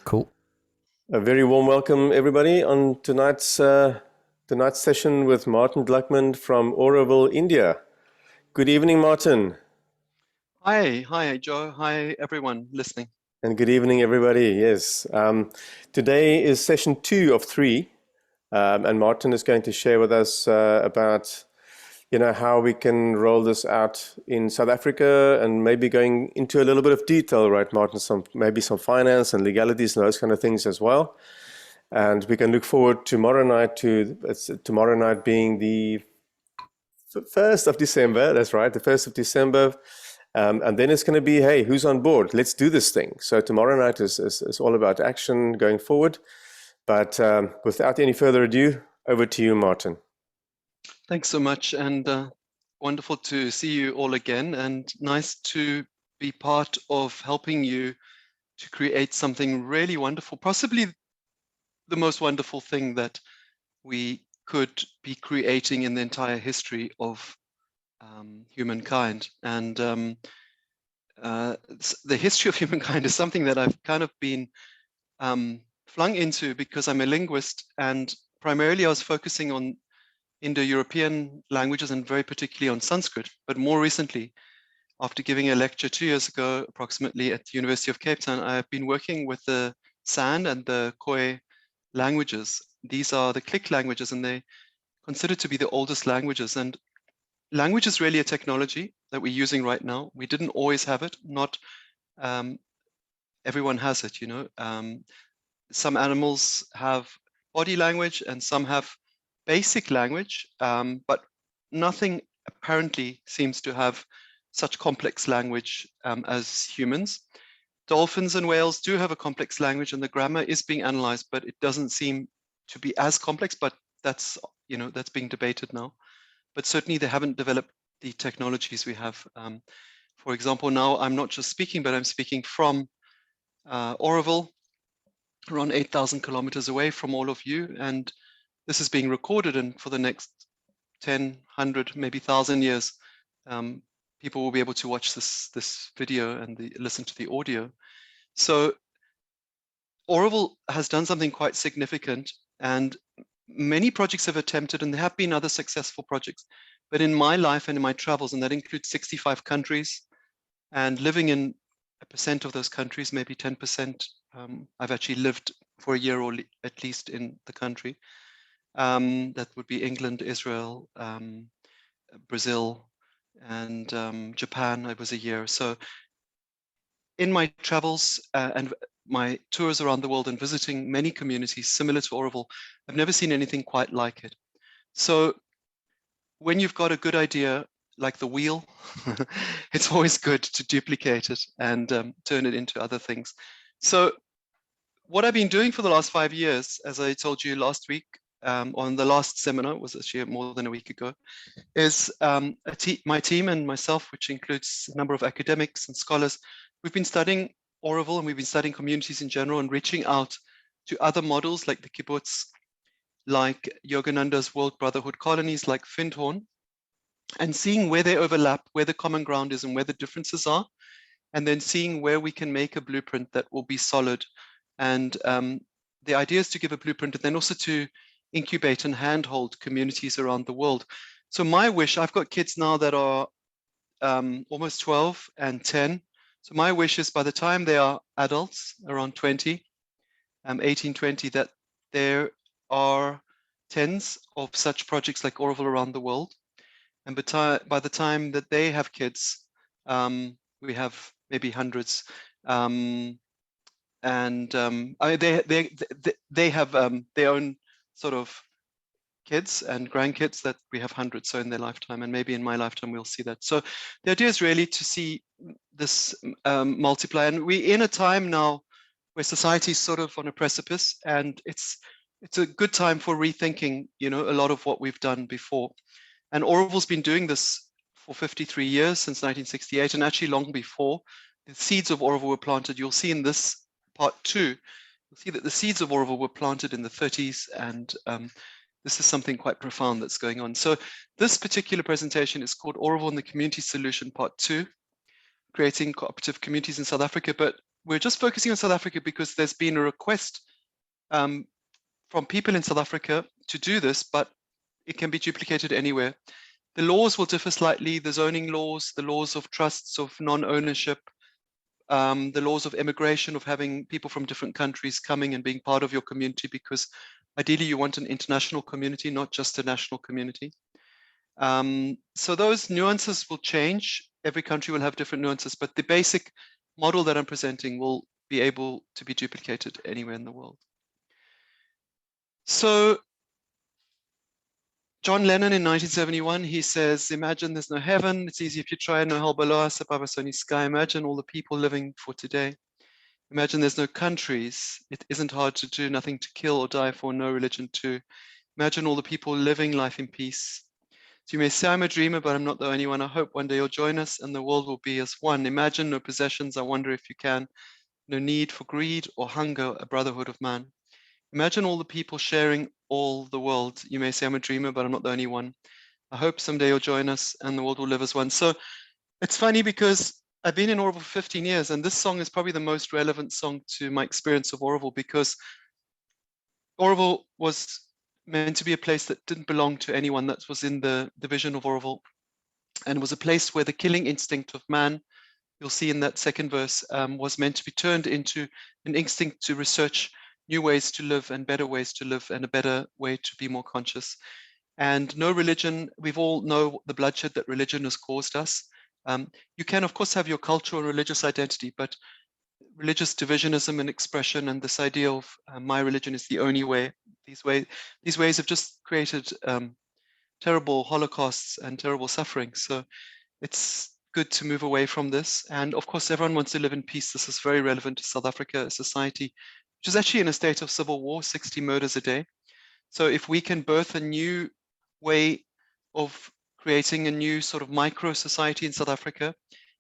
Cool. A very warm welcome, everybody, on tonight's session with Martin Gluckman from Oroville, India. Good evening, Martin. Hi, Joe. Hi, everyone listening. And good evening, everybody. Yes. Today is session 2 of 3, and Martin is going to share with us about how we can roll this out in South Africa, and maybe going into a little bit of detail, right, Martin? Maybe some finance and legalities and those kind of things as well. And we can look forward tomorrow night being the 1st of December. That's right, the 1st of December. And then it's going to be, hey, who's on board? Let's do this thing. So tomorrow night is all about action going forward. But without any further ado, over to you, Martin. Thanks so much, and wonderful to see you all again, and nice to be part of helping you to create something really wonderful, possibly the most wonderful thing that we could be creating in the entire history of humankind. And the history of humankind is something that I've kind of been flung into because I'm a linguist, and primarily I was focusing on Indo-European languages and very particularly on Sanskrit. But more recently, after giving a lecture 2 years ago, approximately at the University of Cape Town, I have been working with the San and the Khoi languages. These are the click languages, and they considered to be the oldest languages. And language is really a technology that we're using right now. We didn't always have it. Not everyone has it, Some animals have body language and some have basic language, but nothing apparently seems to have such complex language as humans. Dolphins and whales do have a complex language, and the grammar is being analyzed, but it doesn't seem to be as complex, but that's being debated now. But certainly they haven't developed the technologies we have. For example, now I'm not just speaking, but I'm speaking from Oroville, around 8,000 kilometers away from all of you. And this is being recorded, and for the next 10, 100, maybe 1,000 years, people will be able to watch this video and listen to the audio. So Oroville has done something quite significant, and many projects have attempted, and there have been other successful projects. But in my life and in my travels, and that includes 65 countries, and living in 1% of those countries, maybe 10%, I've actually lived for a year or at least in the country. That would be England, Israel, Brazil, and Japan. I was a year. So in my travels and my tours around the world and visiting many communities similar to Oroville, I've never seen anything quite like it. So when you've got a good idea like the wheel, it's always good to duplicate it and turn it into other things. So what I've been doing for the last 5 years, as I told you last week, on the last seminar, was actually more than a week ago, is my team and myself, which includes a number of academics and scholars, we've been studying Oroville, and we've been studying communities in general and reaching out to other models like the kibbutz, like Yogananda's World Brotherhood colonies, like Findhorn, and seeing where they overlap, where the common ground is and where the differences are, and then seeing where we can make a blueprint that will be solid. And the idea is to give a blueprint and then also to incubate and handhold communities around the world. So my wish, I've got kids now that are almost 12 and 10. So my wish is by the time they are adults, around 20, 18, 20, that there are tens of such projects like Oroville around the world. And by the time that they have kids, we have maybe hundreds. They have their own sort of kids and grandkids that we have hundreds so in their lifetime, and maybe in my lifetime we'll see that. So the idea is really to see this multiply, and we're in a time now where society is sort of on a precipice, and it's a good time for rethinking, a lot of what we've done before. And Oroville's been doing this for 53 years, since 1968, and actually long before. The seeds of Oroville were planted. You'll see in this part 2, you'll see that the seeds of Oroville were planted in the 30s, and this is something quite profound that's going on. So this particular presentation is called Oroville and the Community Solution Part 2, Creating Cooperative Communities in South Africa. But we're just focusing on South Africa because there's been a request from people in South Africa to do this, but it can be duplicated anywhere. The laws will differ slightly, the zoning laws, the laws of trusts, of non-ownership, the laws of immigration, of having people from different countries coming and being part of your community, because ideally you want an international community, not just a national community. So those nuances will change. Every country will have different nuances, but the basic model that I'm presenting will be able to be duplicated anywhere in the world. So John Lennon in 1971, he says, imagine there's no heaven, it's easy if you try, no hell below us, above us only sky. Imagine all the people living for today. Imagine there's no countries, it isn't hard to do, nothing to kill or die for, no religion too. Imagine all the people living life in peace. So you may say I'm a dreamer, but I'm not the only one. I hope one day you'll join us and the world will be as one. Imagine no possessions, I wonder if you can. No need for greed or hunger, a brotherhood of man. Imagine all the people sharing all the world. You may say I'm a dreamer, but I'm not the only one. I hope someday you'll join us and the world will live as one. So it's funny because I've been in Oroville for 15 years, and this song is probably the most relevant song to my experience of Oroville, because Oroville was meant to be a place that didn't belong to anyone. That was in the vision of Oroville. And it was a place where the killing instinct of man, you'll see in that second verse, was meant to be turned into an instinct to research new ways to live and better ways to live and a better way to be more conscious. And no religion, we've all know the bloodshed that religion has caused us. You can, of course, have your cultural and religious identity, but religious divisionism and expression and this idea of my religion is the only way, these ways have just created terrible holocausts and terrible suffering. So it's good to move away from this. And of course, everyone wants to live in peace. This is very relevant to South Africa, a society which is actually in a state of civil war, 60 murders a day. So if we can birth a new way of creating a new sort of micro society in South Africa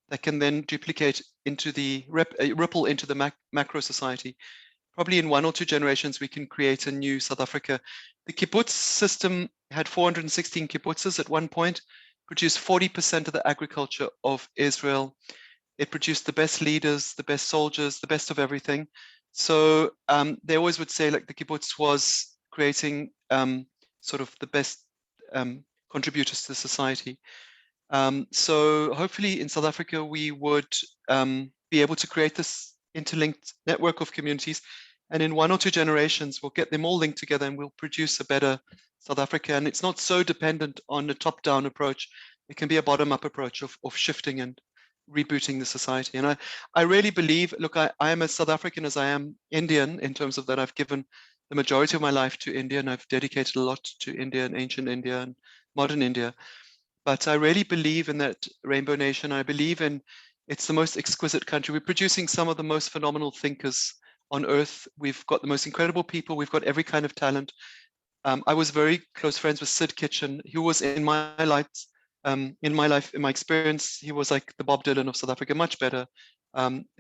that can then duplicate into the ripple into the macro society, probably in 1 or 2 generations, we can create a new South Africa. The kibbutz system had 416 kibbutzes at one point, produced 40% of the agriculture of Israel. It produced the best leaders, the best soldiers, the best of everything. So they always would say like the kibbutz was creating sort of the best contributors to society. So hopefully in South Africa, we would be able to create this interlinked network of communities. And in 1 or 2 generations, we'll get them all linked together and we'll produce a better South Africa. And it's not so dependent on a top-down approach. It can be a bottom-up approach of shifting and rebooting the society. And I really believe, look, I am as South African as I am Indian, in terms of that I've given the majority of my life to India, and I've dedicated a lot to India and ancient India and modern India. But I really believe in that rainbow nation. I believe in it's the most exquisite country. We're producing some of the most phenomenal thinkers on earth. We've got the most incredible people. We've got every kind of talent. I was very close friends with Sid Kitchen, who was in my experience, he was like the Bob Dylan of South Africa, much better,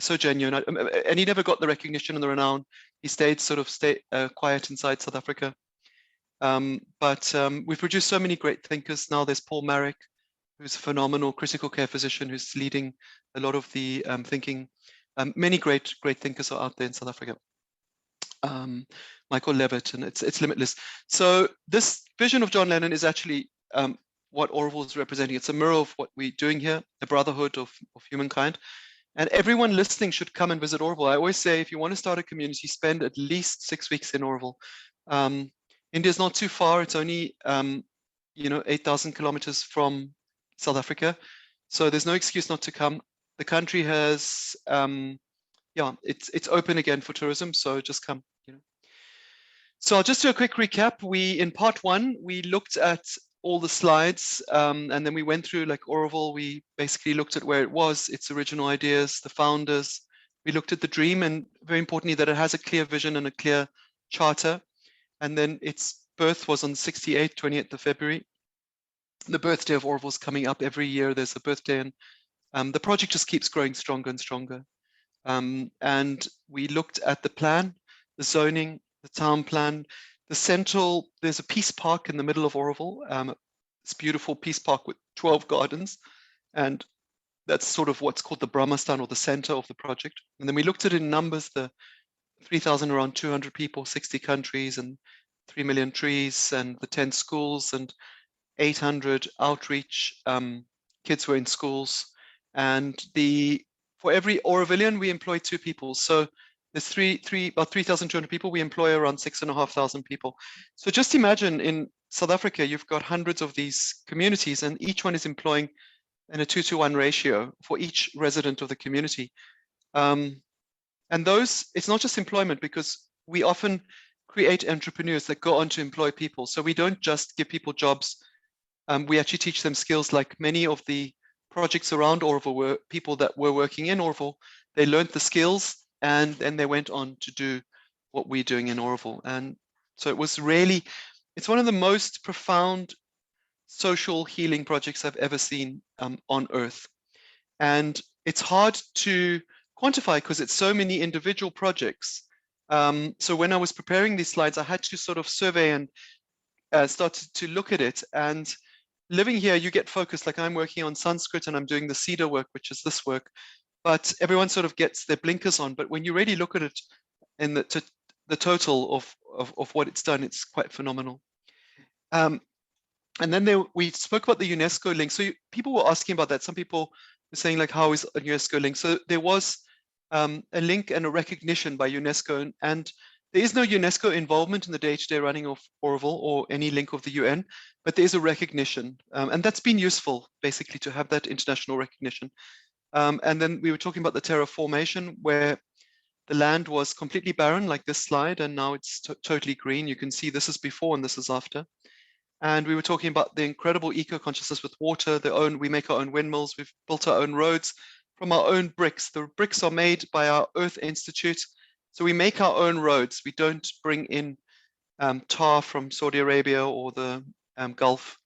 so genuine. And he never got the recognition and the renown. He stayed quiet inside South Africa. But we've produced so many great thinkers. Now there's Paul Marek, who's a phenomenal critical care physician who's leading a lot of the thinking. Many great thinkers are out there in South Africa. Michael Levitt, and it's limitless. So this vision of John Lennon is actually what Oroville is representing. It's a mirror of what we're doing here, a brotherhood of humankind. And everyone listening should come and visit Oroville. I always say, if you want to start a community, spend at least 6 weeks in Oroville. India's not too far. It's only 8,000 kilometers from South Africa. So there's no excuse not to come. The country has, it's open again for tourism. So just come. So I'll just do a quick recap. In part 1, we looked at all the slides, and then we went through like Oroville. We basically looked at where it was, its original ideas, the founders. We looked at the dream, and very importantly, that it has a clear vision and a clear charter. And then its birth was on 28th of February. The birthday of Oroville is coming up every year. There's a birthday, and the project just keeps growing stronger and stronger. And we looked at the plan, the zoning, the town plan, there's a peace park in the middle of Oroville. It's a beautiful peace park with 12 gardens. And That's sort of what's called the Brahmastan, or the center of the project. And then we looked at it in numbers, the 3,000, around 200 people, 60 countries, and 3 million trees, and the 10 schools, and 800 outreach kids who are in schools. And for every Aurovilian, we employ 2 people. So there's about 3,200 people. We employ around 6,500 people. So just imagine, in South Africa, you've got hundreds of these communities, and each one is employing in a 2-to-1 ratio for each resident of the community. And those, it's not just employment, because we often create entrepreneurs that go on to employ people. So we don't just give people jobs. We actually teach them skills. Like many of the projects around Orville were people that were working in Orville. They learned the skills, and then they went on to do what we're doing in Orville. And so it was really, it's one of the most profound social healing projects I've ever seen on Earth. And it's hard to quantify because it's so many individual projects. So when I was preparing these slides, I had to sort of survey and start to look at it. And living here, you get focused. Like I'm working on Sanskrit and I'm doing the cedar work, which is this work. But everyone sort of gets their blinkers on. But when you really look at it in the total of what it's done, it's quite phenomenal. And then we spoke about the UNESCO link. So people were asking about that. Some people were saying, like, how is a UNESCO link? So there was a link and a recognition by UNESCO, and there is no UNESCO involvement in the day-to-day running of Orville or any link of the UN, but there is a recognition. And that's been useful, basically, to have that international recognition. And then we were talking about the terraformation, where the land was completely barren, like this slide, and now it's totally green. You can see this is before and this is after. And we were talking about the incredible eco-consciousness with water. We make our own windmills. We've built our own roads from our own bricks. The bricks are made by our Earth Institute. So we make our own roads. We don't bring in tar from Saudi Arabia or the Gulf.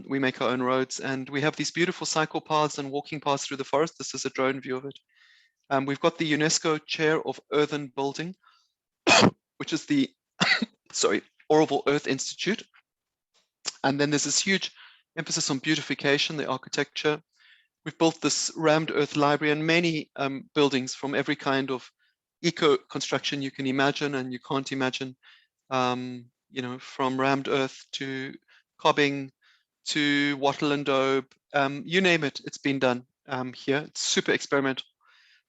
We make our own roads. And we have these beautiful cycle paths and walking paths through the forest. This is a drone view of it. We've got the UNESCO Chair of Earthen Building, which is the, Orville Earth Institute. And then there's this huge emphasis on beautification, the architecture. We've built this rammed earth library and many buildings from every kind of eco-construction you can imagine and you can't imagine, from rammed earth to cobbing to wattle and daub, you name it, it's been done here. It's super experimental.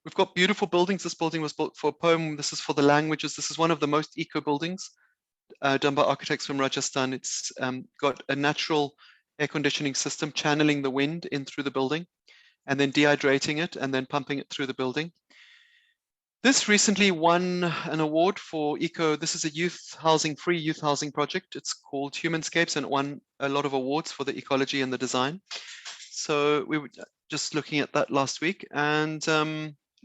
We've got beautiful buildings. This building was built for a poem. This is for the languages. This is one of the most eco buildings done by architects from Rajasthan. It's got a natural air conditioning system channeling the wind in through the building and then dehydrating it and then pumping it through the building. This recently won an award for eco. This is a free youth housing project. It's called Humanscapes, and it won a lot of awards for the ecology and the design. So we were just looking at that last week and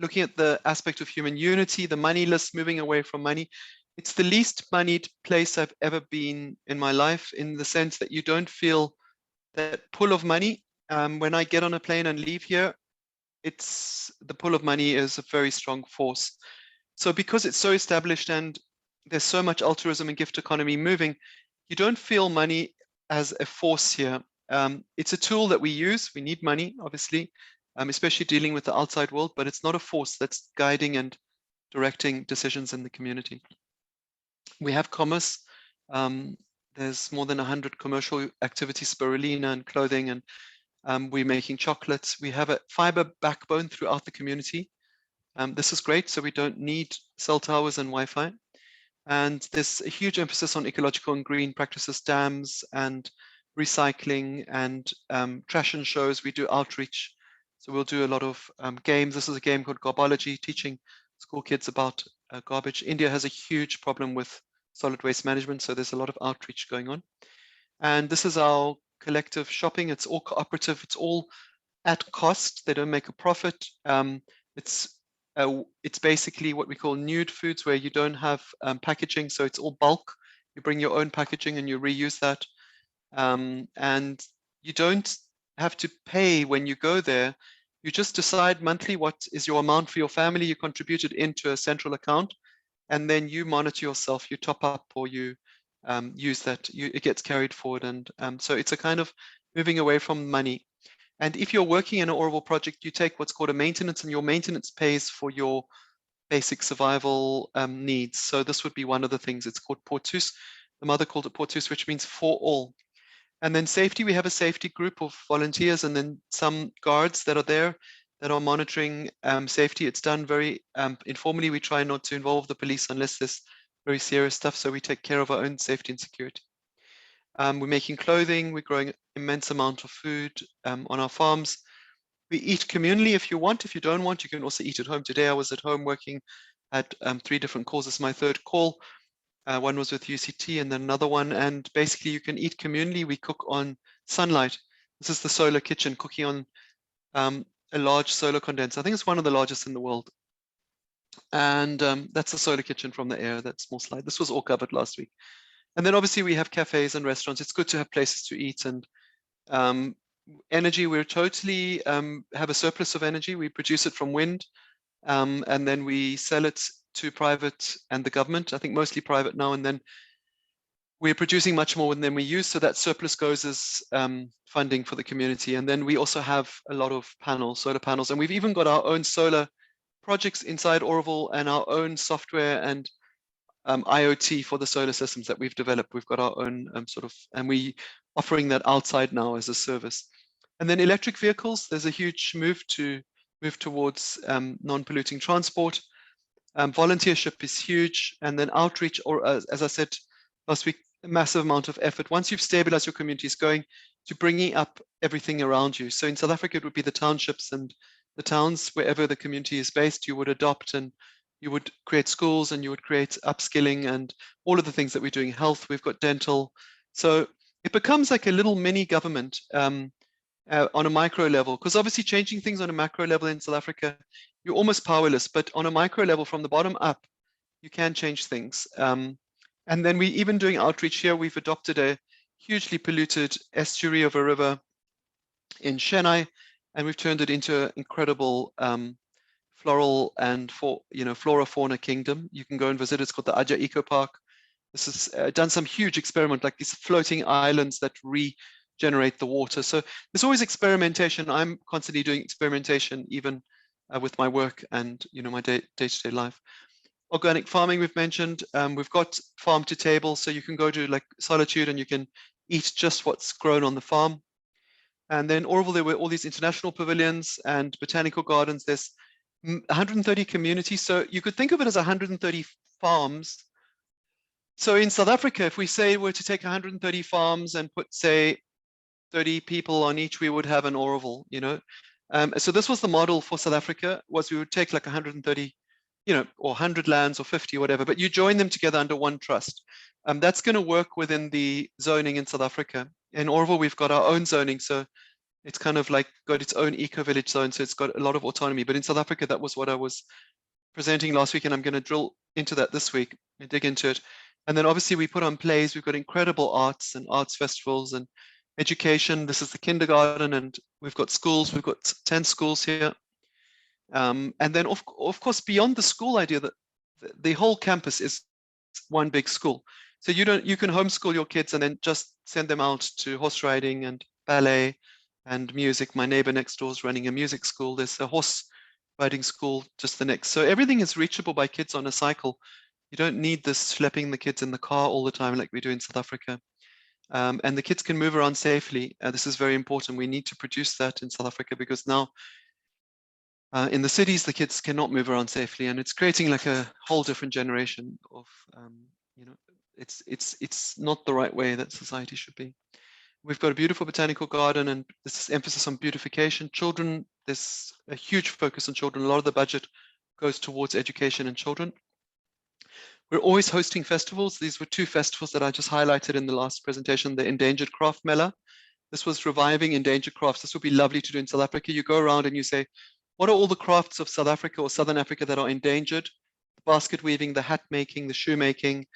looking at the aspect of human unity, the moneyless, moving away from money. It's the least moneyed place I've ever been in my life, in the sense that you don't feel that pull of money. When I get on a plane and leave here, the pull of money is a very strong force. So because it's so established and there's so much altruism and gift economy moving, you don't feel money as a force here. It's a tool that we use. We need money, obviously, especially dealing with the outside world, but it's not a force that's guiding and directing decisions in the community. We have commerce. There's more than 100 commercial activities, spirulina and clothing, and we're making chocolates. We have a fiber backbone throughout the community. This is great, so we don't need cell towers and Wi-Fi. And there's a huge emphasis on ecological and green practices, dams and recycling and trash and shows. We do outreach. So we'll do a lot of games. This is a game called Garbology, teaching school kids about garbage. India has a huge problem with solid waste management, so there's a lot of outreach going on. And this is our collective shopping. It's all cooperative. It's all at cost. They don't make a profit. It's basically what we call nude foods, where you don't have packaging, so it's all bulk. You bring your own packaging and you reuse that. And you don't have to pay when you go there. You just decide monthly what is your amount for your family. You contribute it into a central account, and then you monitor yourself. You top up or you use that. It gets carried forward, and so it's a kind of moving away from money. And if you're working in an Orville project, you take what's called a maintenance, and your maintenance pays for your basic survival needs. So this would be one of the things. It's called Portus. The mother called it Portus, which means for all. And then safety, we have a safety group of volunteers and then some guards that are there that are monitoring safety. It's done very informally. We try not to involve the police unless there's very serious stuff. So we take care of our own safety and security. We're making clothing. We're growing an immense amount of food on our farms. We eat communally if you want. If you don't want, you can also eat at home. Today I was at home working at 3 different calls. This is my 3rd call. One was with UCT and then another one. And basically you can eat communally. We cook on sunlight. This is the solar kitchen, cooking on a large solar condenser. I think it's one of the largest in the world. And that's the solar kitchen from the air, that small slide. This was all covered last week. And then obviously we have cafes and restaurants. It's good to have places to eat. And energy, we're totally have a surplus of energy. We produce it from wind. And then we sell it to private and the government, I think mostly private now, and then we're producing much more than we use, so that surplus goes as funding for the community. And then we also have a lot of panels, solar panels, and we've even got our own solar projects inside Orville and our own software and IoT for the solar systems that we've developed. We've got our own and we offering that outside now as a service. And then electric vehicles, there's a huge move towards non-polluting transport. Volunteership is huge, and then outreach, or as I said last week, a massive amount of effort. Once you've stabilized your communities, going to bringing up everything around you. So in South Africa, it would be the townships and the towns, wherever the community is based, you would adopt and you would create schools and you would create upskilling and all of the things that we're doing. Health, we've got dental. So it becomes like a little mini government on a micro level, because obviously changing things on a macro level in South Africa, you're almost powerless, but on a micro level from the bottom up, you can change things. And then we even doing outreach here, we've adopted a hugely polluted estuary of a river in Chennai, and we've turned it into an incredible floral and flora fauna kingdom. You can go and visit. It's called the Aja Eco Park. This has done some huge experiment, like these floating islands that regenerate the water. So there's always experimentation. I'm constantly doing experimentation, even with my work and my day-to-day life. Organic farming we've mentioned. We've got farm to table, so you can go to like Solitude and you can eat just what's grown on the farm. And then Orville, there were all these international pavilions and botanical gardens. There's 130 communities, so you could think of it as 130 farms. So in South Africa, if we say we're to take 130 farms and put, say, 30 people on each, we would have an Orville, So this was the model for South Africa, was we would take like 130, or 100 lands or 50, whatever, but you join them together under one trust. That's going to work within the zoning in South Africa. In Orville, we've got our own zoning, so it's kind of like got its own eco-village zone, so it's got a lot of autonomy. But in South Africa, that was what I was presenting last week, and I'm going to drill into that this week and dig into it. And then obviously we put on plays. We've got incredible arts and arts festivals and education. This is the kindergarten, and we've got schools. We've got 10 schools here. And then of course, beyond the school idea, that the whole campus is one big school. So you can homeschool your kids and then just send them out to horse riding and ballet and music. My neighbor next door is running a music school. There's a horse riding school just the next. So everything is reachable by kids on a cycle. You don't need this schlepping the kids in the car all the time like we do in South Africa. And the kids can move around safely. This is very important. We need to produce that in South Africa, because now in the cities, the kids cannot move around safely, and it's creating like a whole different generation of, it's not the right way that society should be. We've got a beautiful botanical garden, and this is emphasis on beautification. Children, there's a huge focus on children. A lot of the budget goes towards education and children. We're always hosting festivals. These were 2 festivals that I just highlighted in the last presentation, the Endangered Craft Mela. This was reviving endangered crafts. This would be lovely to do in South Africa. You go around and you say, what are all the crafts of South Africa or Southern Africa that are endangered? The basket weaving, the hat making, the shoe making,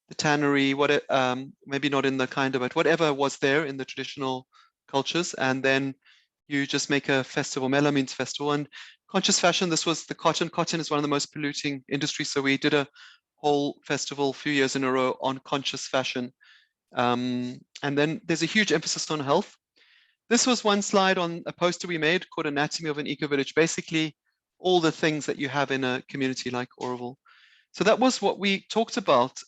the tannery, maybe not in the kind of, but whatever was there in the traditional cultures. And then you just make a festival. Mela means festival. And conscious fashion, this was the cotton. Cotton is one of the most polluting industries. So we did a whole festival a few years in a row on conscious fashion. And then there's a huge emphasis on health. This was one slide on a poster we made called Anatomy of an Eco-Village, basically all the things that you have in a community like Oroville. So that was what we talked about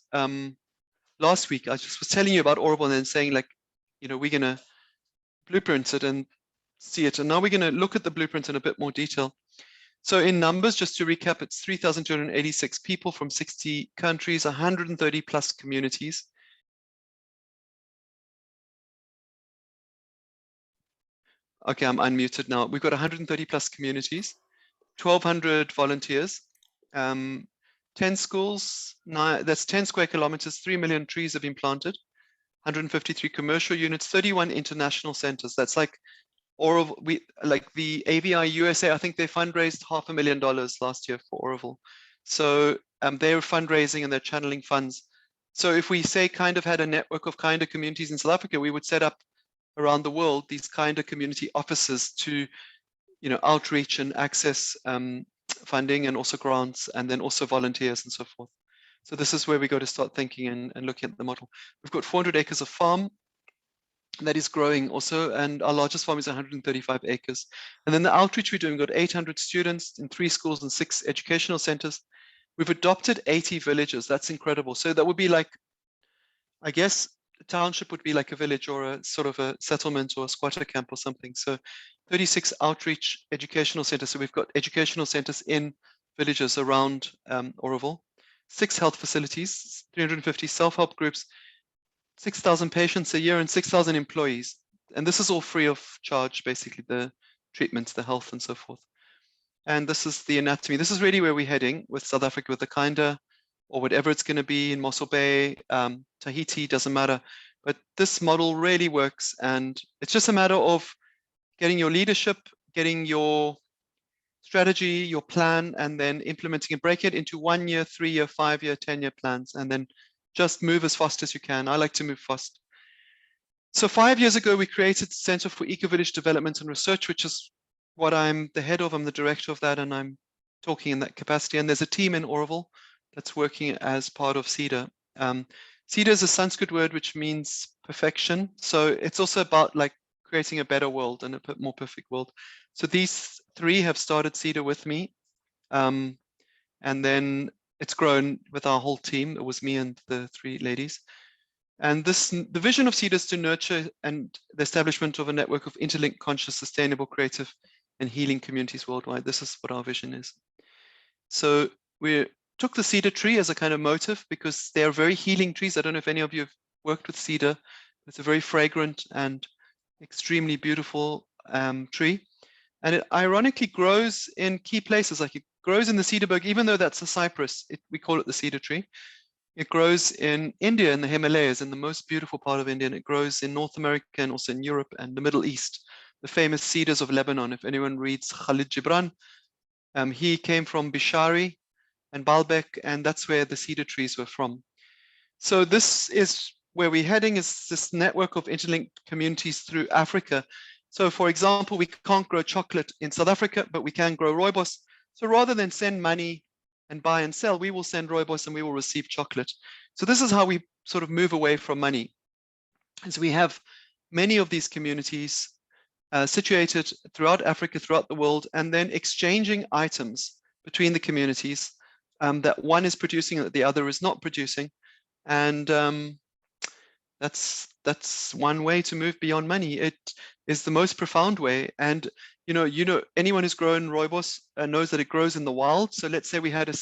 last week. I just was telling you about Oroville and then saying, like, you know, we're going to blueprint it and see it. And now we're going to look at the blueprint in a bit more detail. So in numbers, just to recap, it's 3,286 people from 60 countries, 130 plus communities. Okay, I'm unmuted now. We've got 130 plus communities, 1,200 volunteers, 10 schools, that's 10 square kilometers, 3 million trees have been planted, 153 commercial units, 31 international centers. That's like, Oroville, like the AVI USA, I think they fundraised $500,000 last year for Oroville. So they're fundraising and they're channeling funds. So if we say kind of had a network of kind of communities in South Africa, we would set up around the world these kind of community offices to, you know, outreach and access funding and also grants, and then also volunteers and so forth. So this is where we go to start thinking and looking at the model. We've got 400 acres of farm that is growing also, and our largest farm is 135 acres. And then the outreach we're doing, we've got 800 students in 3 schools and 6 educational centers. We've adopted 80 villages. That's incredible. So that would be like, I guess, a township would be like a village or a sort of a settlement or a squatter camp or something. So 36 outreach educational centers. So we've got educational centers in villages around Oroville, 6 health facilities, 350 self-help groups, 6,000 patients a year and 6,000 employees. And this is all free of charge, basically, the treatments, the health and so forth. And this is the anatomy. This is really where we're heading with South Africa, with the Kinda, or whatever it's going to be in Mossel Bay, Tahiti, doesn't matter. But this model really works. And it's just a matter of getting your leadership, getting your strategy, your plan, and then implementing and break it into 1 year, 3 year, 5 year, 10-year plans, and then just move as fast as you can. I like to move fast. So 5 years ago, we created the Center for Eco-Village Development and Research, which is what I'm the head of. I'm the director of that, and I'm talking in that capacity. And there's a team in Oroville that's working as part of CEDA. CEDA is a Sanskrit word which means perfection. So it's also about like creating a better world and a more perfect world. So these 3 have started CEDA with me. And then it's grown with our whole team. It was me and the 3 ladies. And the vision of CEDA is to nurture and the establishment of a network of interlinked, conscious, sustainable, creative, and healing communities worldwide. This is what our vision is. So we took the cedar tree as a kind of motive because they are very healing trees. I don't know if any of you have worked with cedar. It's a very fragrant and extremely beautiful tree. And it ironically grows in key places, like it grows in the Cedarburg, even though that's a cypress, we call it the cedar tree. It grows in India, in the Himalayas, in the most beautiful part of India, and it grows in North America and also in Europe and the Middle East, the famous cedars of Lebanon. If anyone reads Khalid Gibran, he came from Bishari and Baalbek, and that's where the cedar trees were from. So this is where we're heading, is this network of interlinked communities through Africa. So for example, we can't grow chocolate in South Africa, but we can grow rooibos. So rather than send money and buy and sell, we will send rooibos and we will receive chocolate. So this is how we sort of move away from money. And so we have many of these communities situated throughout Africa, throughout the world, and then exchanging items between the communities that one is producing that the other is not producing. And that's one way to move beyond money. It is the most profound way. And you know, anyone who's grown rooibos knows that it grows in the wild. So let's say we had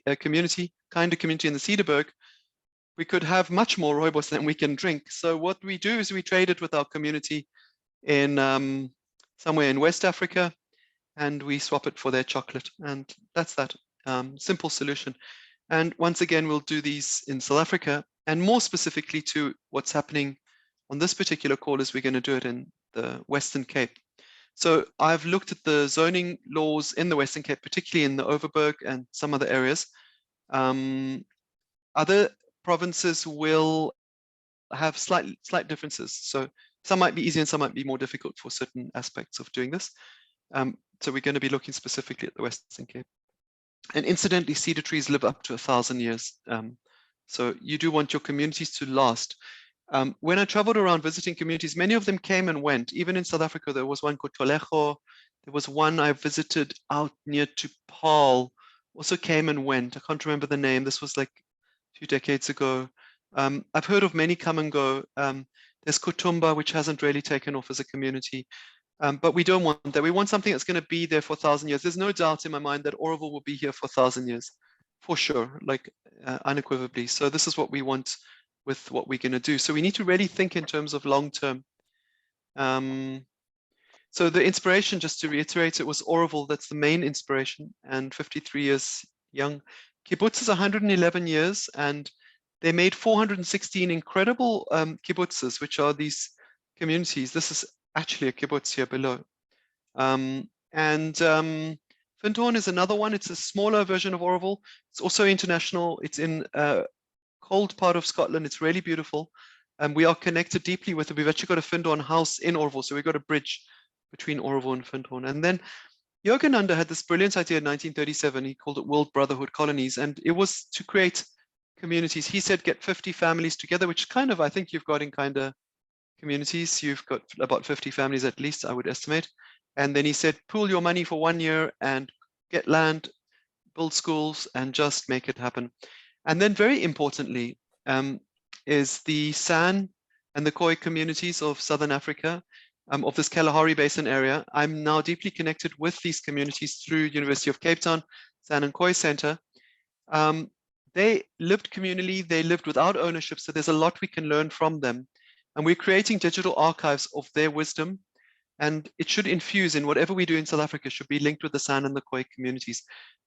a community, kind of community in the Cedarburg, we could have much more rooibos than we can drink. So what we do is we trade it with our community in somewhere in West Africa, and we swap it for their chocolate. And that's that simple solution. And once again, we'll do these in South Africa, and more specifically to what's happening on this particular call is we're going to do it in the Western Cape. So I've looked at the zoning laws in the Western Cape, particularly in the Overberg and some other areas. Other provinces will have slight differences. So some might be easier and some might be more difficult for certain aspects of doing this. So we're going to be looking specifically at the Western Cape. And incidentally, cedar trees live up to 1,000 years. So you do want your communities to last. When I traveled around visiting communities, many of them came and went. Even in South Africa, there was one called Tolejo. There was one I visited out near to Paarl, also came and went. I can't remember the name. This was like 2 decades ago. I've heard of many come and go. There's Kutumba, which hasn't really taken off as a community. But we don't want that. We want something that's going to be there for 1,000 years. There's no doubt in my mind that Oroville will be here for 1,000 years, for sure, like unequivocally. So this is what we want with what we're going to do. So we need to really think in terms of long term. So the inspiration, just to reiterate, it was Oroville. That's the main inspiration, and 53 years young. Kibbutz is 111 years, and they made 416 incredible kibbutzes, which are these communities. This is actually a kibbutz here below. Findhorn is another one. It's a smaller version of Oroville. It's also international. It's in a cold part of Scotland. It's really beautiful. We are connected deeply with it. We've actually got a Findhorn house in Oroville, so we've got a bridge between Oroville and Findhorn. And then Yogananda had this brilliant idea in 1937. He called it World Brotherhood Colonies, and it was to create communities. He said get 50 families together, which kind of, I think you've got in kind of communities. You've got about 50 families at least, I would estimate. And then he said, pool your money for 1 year and get land, build schools, and just make it happen. And then very importantly is the San and the Khoi communities of Southern Africa, of this Kalahari Basin area. I'm now deeply connected with these communities through University of Cape Town, San and Khoi Center. They lived communally, they lived without ownership, so there's a lot we can learn from them. And we're creating digital archives of their wisdom, and it should infuse in whatever we do in South Africa, should be linked with the San and the Khoi communities.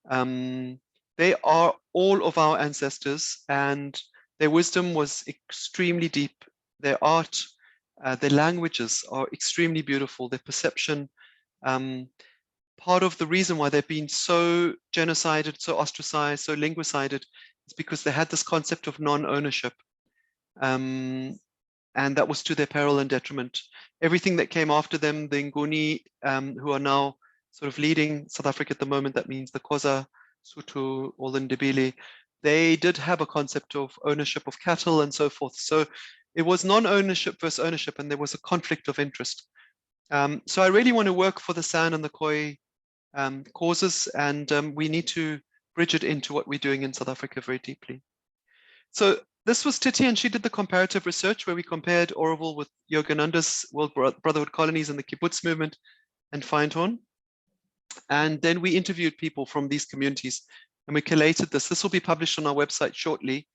They are all of our ancestors, and their wisdom was extremely deep. Their art, their languages are extremely beautiful. Their perception, part of the reason why they've been so genocided, so ostracized, so linguicided, is because they had this concept of non-ownership. And that was to their peril and detriment. Everything that came after them, the Nguni, who are now sort of leading South Africa at the moment, that means the Xhosa, Sotho, or the Ndebele, they did have a concept of ownership of cattle and so forth. So it was non-ownership versus ownership, and there was a conflict of interest. So I really want to work for the San and the Khoi causes, and we need to bridge it into what we're doing in South Africa very deeply. So this was Titi, and she did the comparative research where we compared Oroville with Yogananda's World Brotherhood Colonies and the Kibbutz movement and Findhorn. And then we interviewed people from these communities, and we collated this. This will be published on our website shortly.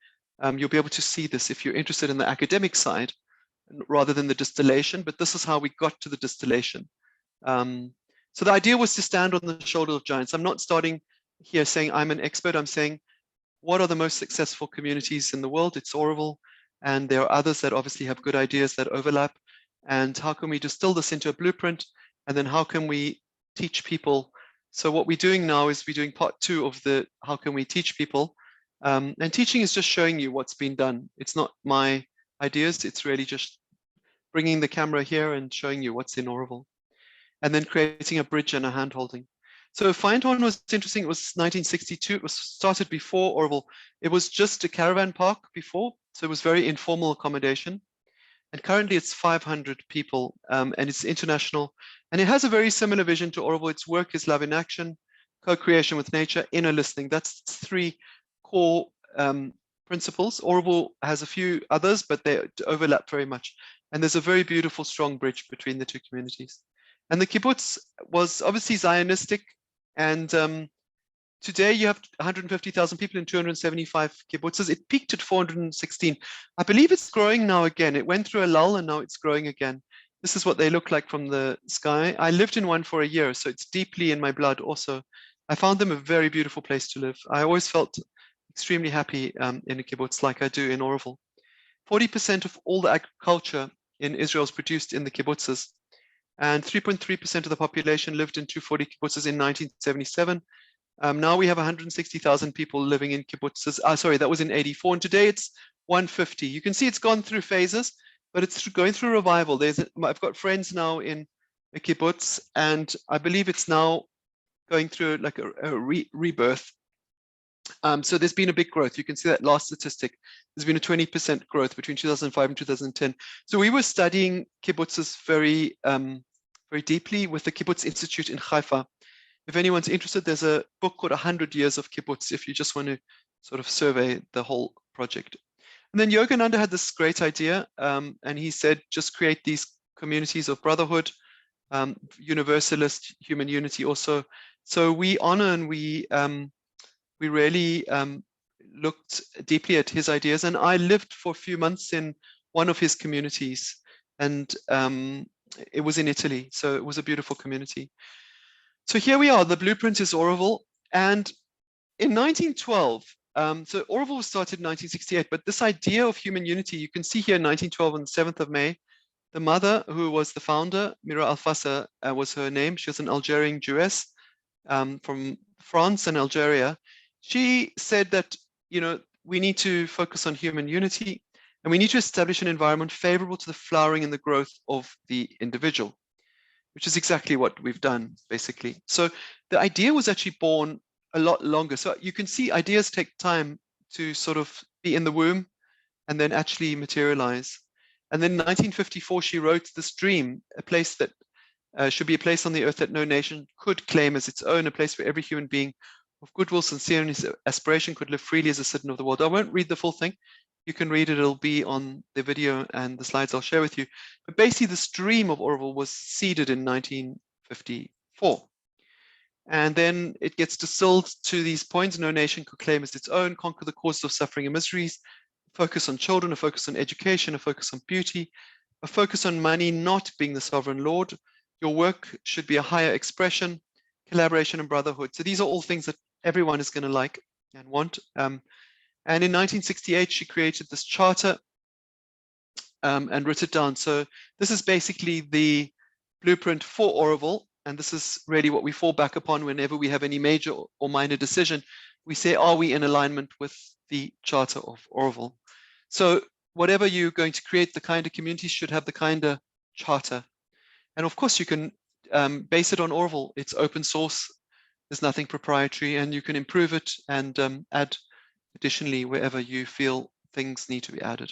You'll be able to see this if you're interested in the academic side rather than the distillation, but this is how we got to the distillation. So the idea was to stand on the shoulder of giants. I'm not starting here saying I'm an expert. I'm saying, what are the most successful communities in the world? It's Oroville, and there are others that obviously have good ideas that overlap. And how can we distill this into a blueprint? And then how can we teach people? So what we're doing now is we're doing part 2 of the how can we teach people. And teaching is just showing you what's been done. It's not my ideas. It's really just bringing the camera here and showing you what's in Oroville. And then creating a bridge and a hand-holding. So Findhorn was interesting. It was 1962. It was started before Oroville. It was just a caravan park before, so it was very informal accommodation. And currently it's 500 people, and it's international. And it has a very similar vision to Oroville. Its work is love in action, co-creation with nature, inner listening. That's 3 core principles. Oroville has a few others, but they overlap very much. And there's a very beautiful, strong bridge between the 2 communities. And the kibbutz was obviously Zionistic. And today you have 150,000 people in 275 kibbutzes. It peaked at 416. I believe it's growing now again. It went through a lull and now it's growing again. This is what they look like from the sky. I lived in one for a year, so it's deeply in my blood also. I found them a very beautiful place to live. I always felt extremely happy in a kibbutz like I do in Oroville. 40% of all the agriculture in Israel is produced in the kibbutzes. And 3.3% of the population lived in 240 kibbutzes in 1977. Now we have 160,000 people living in kibbutzes. Sorry, that was in 84. And today it's 150. You can see it's gone through phases, but it's going through revival. I've got friends now in a kibbutz, and I believe it's now going through like a rebirth. So there's been a big growth. You can see that last statistic. There's been a 20% growth between 2005 and 2010. So we were studying kibbutzes very, very deeply with the Kibbutz Institute in Haifa. If anyone's interested, there's a book called 100 Years of Kibbutz if you just want to sort of survey the whole project. And then Yogananda had this great idea, and he said, just create these communities of brotherhood, universalist, human unity also. So we honor and we really looked deeply at his ideas, and I lived for a few months in one of his communities, and it was in Italy, so it was a beautiful community. So here we are, the blueprint is Oroville, and in 1912, so Oroville was started in 1968, but this idea of human unity, you can see here in 1912 on the 7th of May, the mother who was the founder, Mira Alfassa was her name, she was an Algerian Jewess from France and Algeria. She said that, we need to focus on human unity, and we need to establish an environment favorable to the flowering and the growth of the individual, which is exactly what we've done, basically. So the idea was actually born a lot longer. So you can see ideas take time to sort of be in the womb and then actually materialize. And then in 1954, she wrote this dream, a place that should be a place on the earth that no nation could claim as its own, a place where every human being of goodwill, sincerity, and aspiration could live freely as a citizen of the world. I won't read the full thing. You can read it, it'll be on the video and the slides I'll share with you. But basically this dream of Oroville was seeded in 1954. And then it gets distilled to these points: no nation could claim as its own, conquer the causes of suffering and miseries, focus on children, a focus on education, a focus on beauty, a focus on money not being the sovereign lord. Your work should be a higher expression, collaboration and brotherhood. So these are all things that everyone is going to like and want. And in 1968, she created this charter and wrote it down. So this is basically the blueprint for Oroville. And this is really what we fall back upon whenever we have any major or minor decision. We say, are we in alignment with the Charter of Oroville? So whatever you're going to create, the kind of community should have the kind of charter. And of course, you can base it on Oroville. It's open source. There's nothing proprietary, and you can improve it and add additionally wherever you feel things need to be added.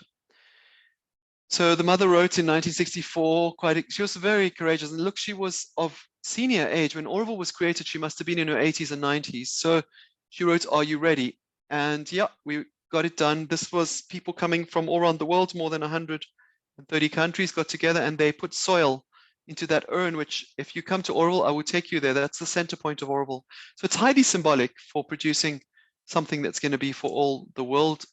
So the mother wrote in 1964, she was very courageous. And look, she was of senior age. When Oroville was created, she must have been in her 80s and 90s. So she wrote, "Are you ready?" And yeah, we got it done. This was people coming from all around the world, more than 130 countries got together, and they put soil into that urn, which if you come to Oroville, I will take you there. That's the center point of Oroville. So it's highly symbolic for producing something that's going to be for all the world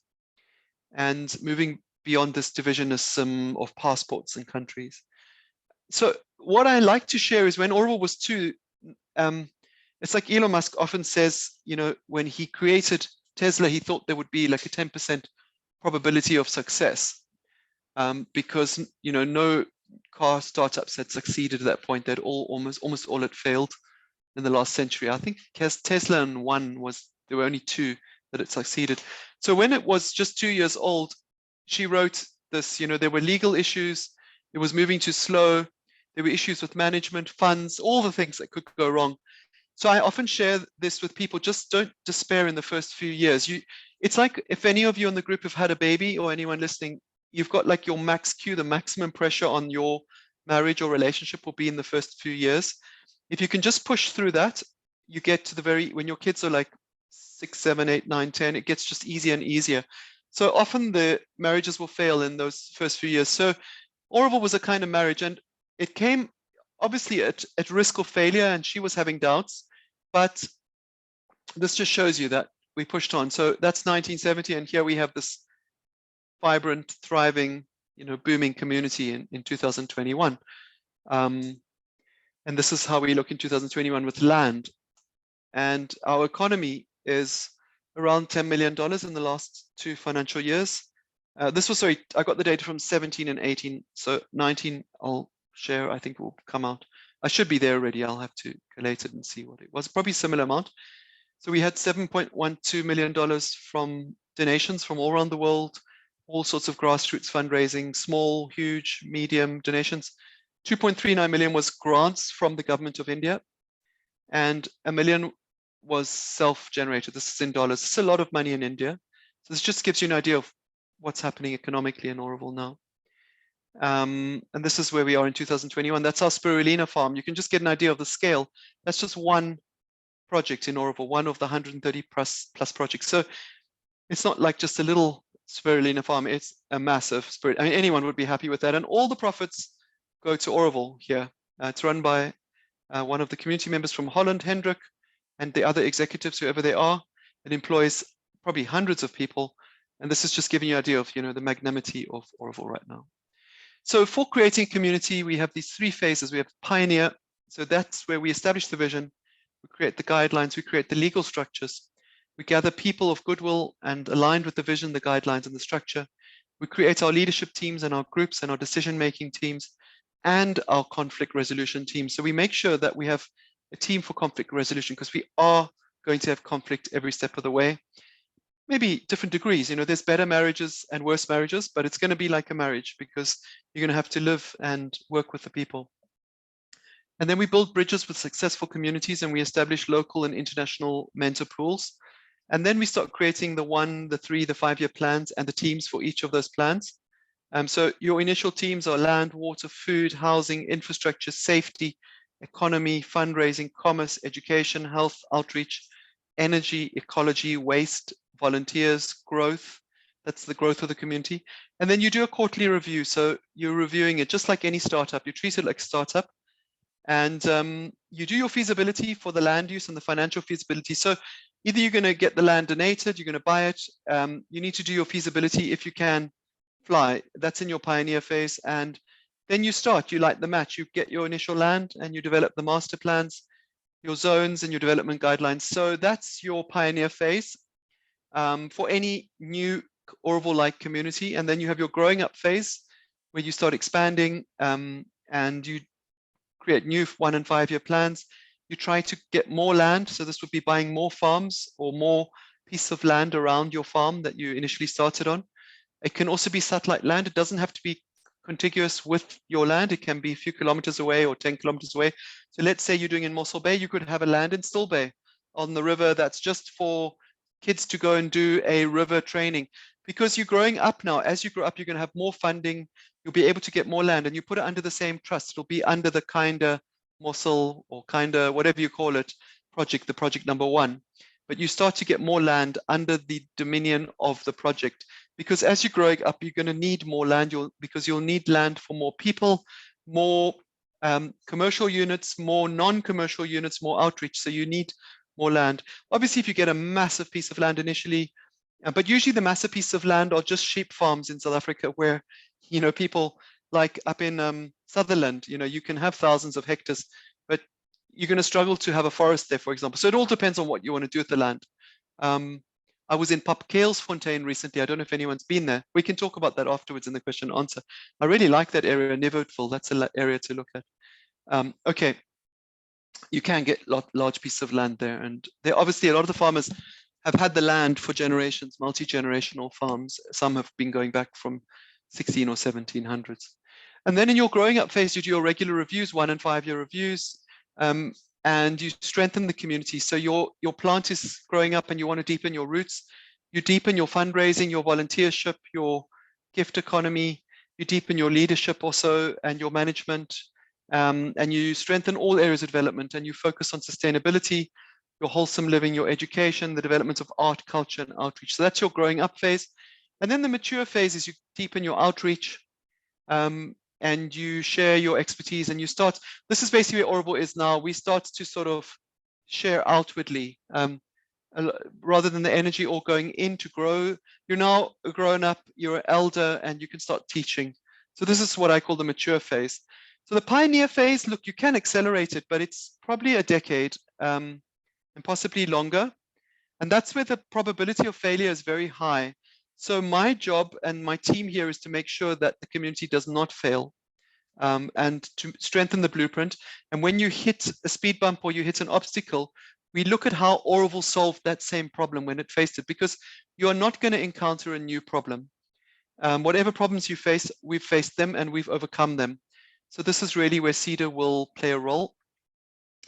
and moving beyond this divisionism of passports and countries. So what I like to share is when Oroville was two, it's like Elon Musk often says, when he created Tesla, he thought there would be like a 10% probability of success because, no car startups had succeeded at that point. They'd almost all had failed in the last century. I think Tesla and there were only two that had succeeded. So when it was just 2 years old, she wrote this, there were legal issues, it was moving too slow, there were issues with management, funds, all the things that could go wrong. So I often share this with people, just don't despair in the first few years. It's like if any of you in the group have had a baby or anyone listening, you've got like your max Q, the maximum pressure on your marriage or relationship will be in the first few years. If you can just push through that, you get to when your kids are like 6, 7, 8, 9, 10, it gets just easier and easier. So often the marriages will fail in those first few years. So Oroville was a kind of marriage, and it came obviously at risk of failure, and she was having doubts, but this just shows you that we pushed on. So that's 1970, and here we have this vibrant, thriving, booming community in 2021. And this is how we look in 2021 with land. And our economy is around $10 million in the last 2 financial years. I got the data from 17 and 18. So 19, I'll share, I think will come out. I should be there already. I'll have to collate it and see what it was. Probably similar amount. So we had $7.12 million from donations from all around the world, all sorts of grassroots fundraising, small, huge, medium donations. 2.39 million was grants from the government of India, and $1 million was self-generated. This is in dollars. It's a lot of money in India. So this just gives you an idea of what's happening economically in Oroville now. And this is where we are in 2021. That's our spirulina farm. You can just get an idea of the scale. That's just one project in Oroville, one of the 130 plus projects. So it's not like just a little spirulina farm, it's a massive spirit. I mean, anyone would be happy with that. And all the profits go to Oroville here. It's run by one of the community members from Holland, Hendrik, and the other executives, whoever they are. It employs probably hundreds of people. And this is just giving you an idea of, the magnanimity of Oroville right now. So for creating community, we have these three phases. We have pioneer. So that's where we establish the vision. We create the guidelines. We create the legal structures. We gather people of goodwill and aligned with the vision, the guidelines, and the structure. We create our leadership teams and our groups and our decision-making teams and our conflict resolution teams. So we make sure that we have a team for conflict resolution, because we are going to have conflict every step of the way. Maybe different degrees, there's better marriages and worse marriages, but it's going to be like a marriage, because you're going to have to live and work with the people. And then we build bridges with successful communities, and we establish local and international mentor pools. And then we start creating the 1, the 3, the 5-year plans and the teams for each of those plans. So your initial teams are land, water, food, housing, infrastructure, safety, economy, fundraising, commerce, education, health, outreach, energy, ecology, waste, volunteers, growth. That's the growth of the community. And then you do a quarterly review. So you're reviewing it just like any startup. You treat it like a startup. And you do your feasibility for the land use and the financial feasibility. So either you're going to get the land donated, you're going to buy it. You need to do your feasibility if you can fly. That's in your pioneer phase. And then you start, you light the match, you get your initial land and you develop the master plans, your zones and your development guidelines. So that's your pioneer phase for any new Oroville-like community. And then you have your growing up phase where you start expanding and you create new 1- and 5-year plans. You try to get more land. So this would be buying more farms or more pieces of land around your farm that you initially started on. It can also be satellite land. It doesn't have to be contiguous with your land. It can be a few kilometers away or 10 kilometers away. So let's say you're doing in Mossel Bay, you could have a land in Still Bay on the river that's just for kids to go and do a river training. Because you're growing up now, as you grow up, you're going to have more funding. You'll be able to get more land, and you put it under the same trust. It'll be under the Kinda Mossel or Kinda, whatever you call it, project, the project number 1. But you start to get more land under the dominion of the project. Because as you're growing up, you're going to need more land because you'll need land for more people, more commercial units, more non-commercial units, more outreach. So you need more land. Obviously, if you get a massive piece of land initially, but usually the massive pieces of land are just sheep farms in South Africa where, people like up in Sutherland, you can have thousands of hectares, but you're going to struggle to have a forest there, for example. So it all depends on what you want to do with the land. I was in Popkaalsfontein recently. I don't know if anyone's been there. We can talk about that afterwards in the question and answer. I really like that area, Nevotville. That's an area to look at. Okay, you can get large pieces of land there. And there obviously a lot of the farmers have had the land for generations, multi-generational farms. Some have been going back from 16 or 1700s. And then in your growing up phase, you do your regular reviews, 1- and 5-year reviews. And you strengthen the community. So your plant is growing up and you want to deepen your roots. You deepen your fundraising, your volunteership, your gift economy. You deepen your leadership also and your management. And you strengthen all areas of development, and you focus on sustainability, your wholesome living, your education, the development of art, culture, and outreach. So that's your growing up phase. And then the mature phase is you deepen your outreach. And you share your expertise, and you start, this is basically where Oroville is now. We start to sort of share outwardly rather than the energy all going in to grow. You're now a grown up, you're an elder, and you can start teaching. So this is what I call the mature phase. So the pioneer phase, look, you can accelerate it, but it's probably a decade and possibly longer. And that's where the probability of failure is very high. So my job and my team here is to make sure that the community does not fail and to strengthen the blueprint. And when you hit a speed bump or you hit an obstacle, we look at how Oroville solved that same problem when it faced it, because you are not going to encounter a new problem. Whatever problems you face, we've faced them and we've overcome them. So this is really where CEDA will play a role.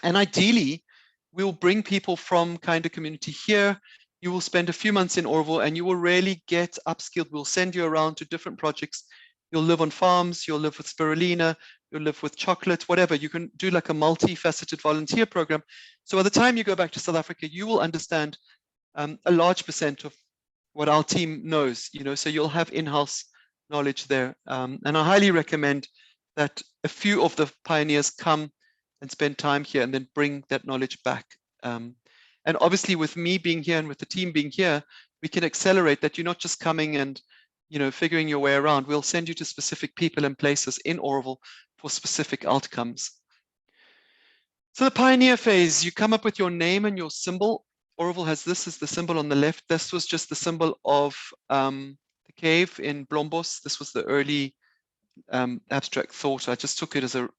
And ideally, we'll bring people from KindaCommunity here. You will spend a few months in Orville and you will really get upskilled. We'll send you around to different projects. You'll live on farms, you'll live with spirulina, you'll live with chocolate, whatever. You can do like a multifaceted volunteer program. So by the time you go back to South Africa, you will understand a large percent of what our team knows, so you'll have in-house knowledge there. And I highly recommend that a few of the pioneers come and spend time here and then bring that knowledge back. And obviously with me being here and with the team being here, we can accelerate that. You're not just coming and figuring your way around. We'll send you to specific people and places in Orville for specific outcomes. So the pioneer phase, you come up with your name and your symbol. Orville has this as the symbol on the left. This was just the symbol of the cave in Blombos. This was the early abstract thought. I just took it as a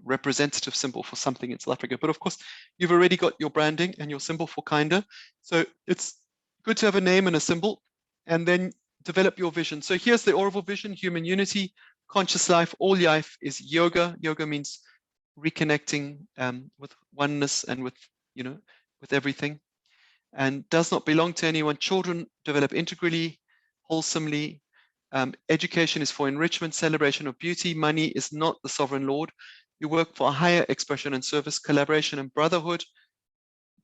representative symbol for something in South Africa. But of course, you've already got your branding and your symbol for Kinda. So it's good to have a name and a symbol, and then develop your vision. So here's the Orville vision: human unity, conscious life. All life is yoga. Yoga means reconnecting with oneness and with everything, and does not belong to anyone. Children develop integrally, wholesomely. Education is for enrichment, celebration of beauty. Money is not the sovereign lord. You work for a higher expression and service, collaboration and brotherhood,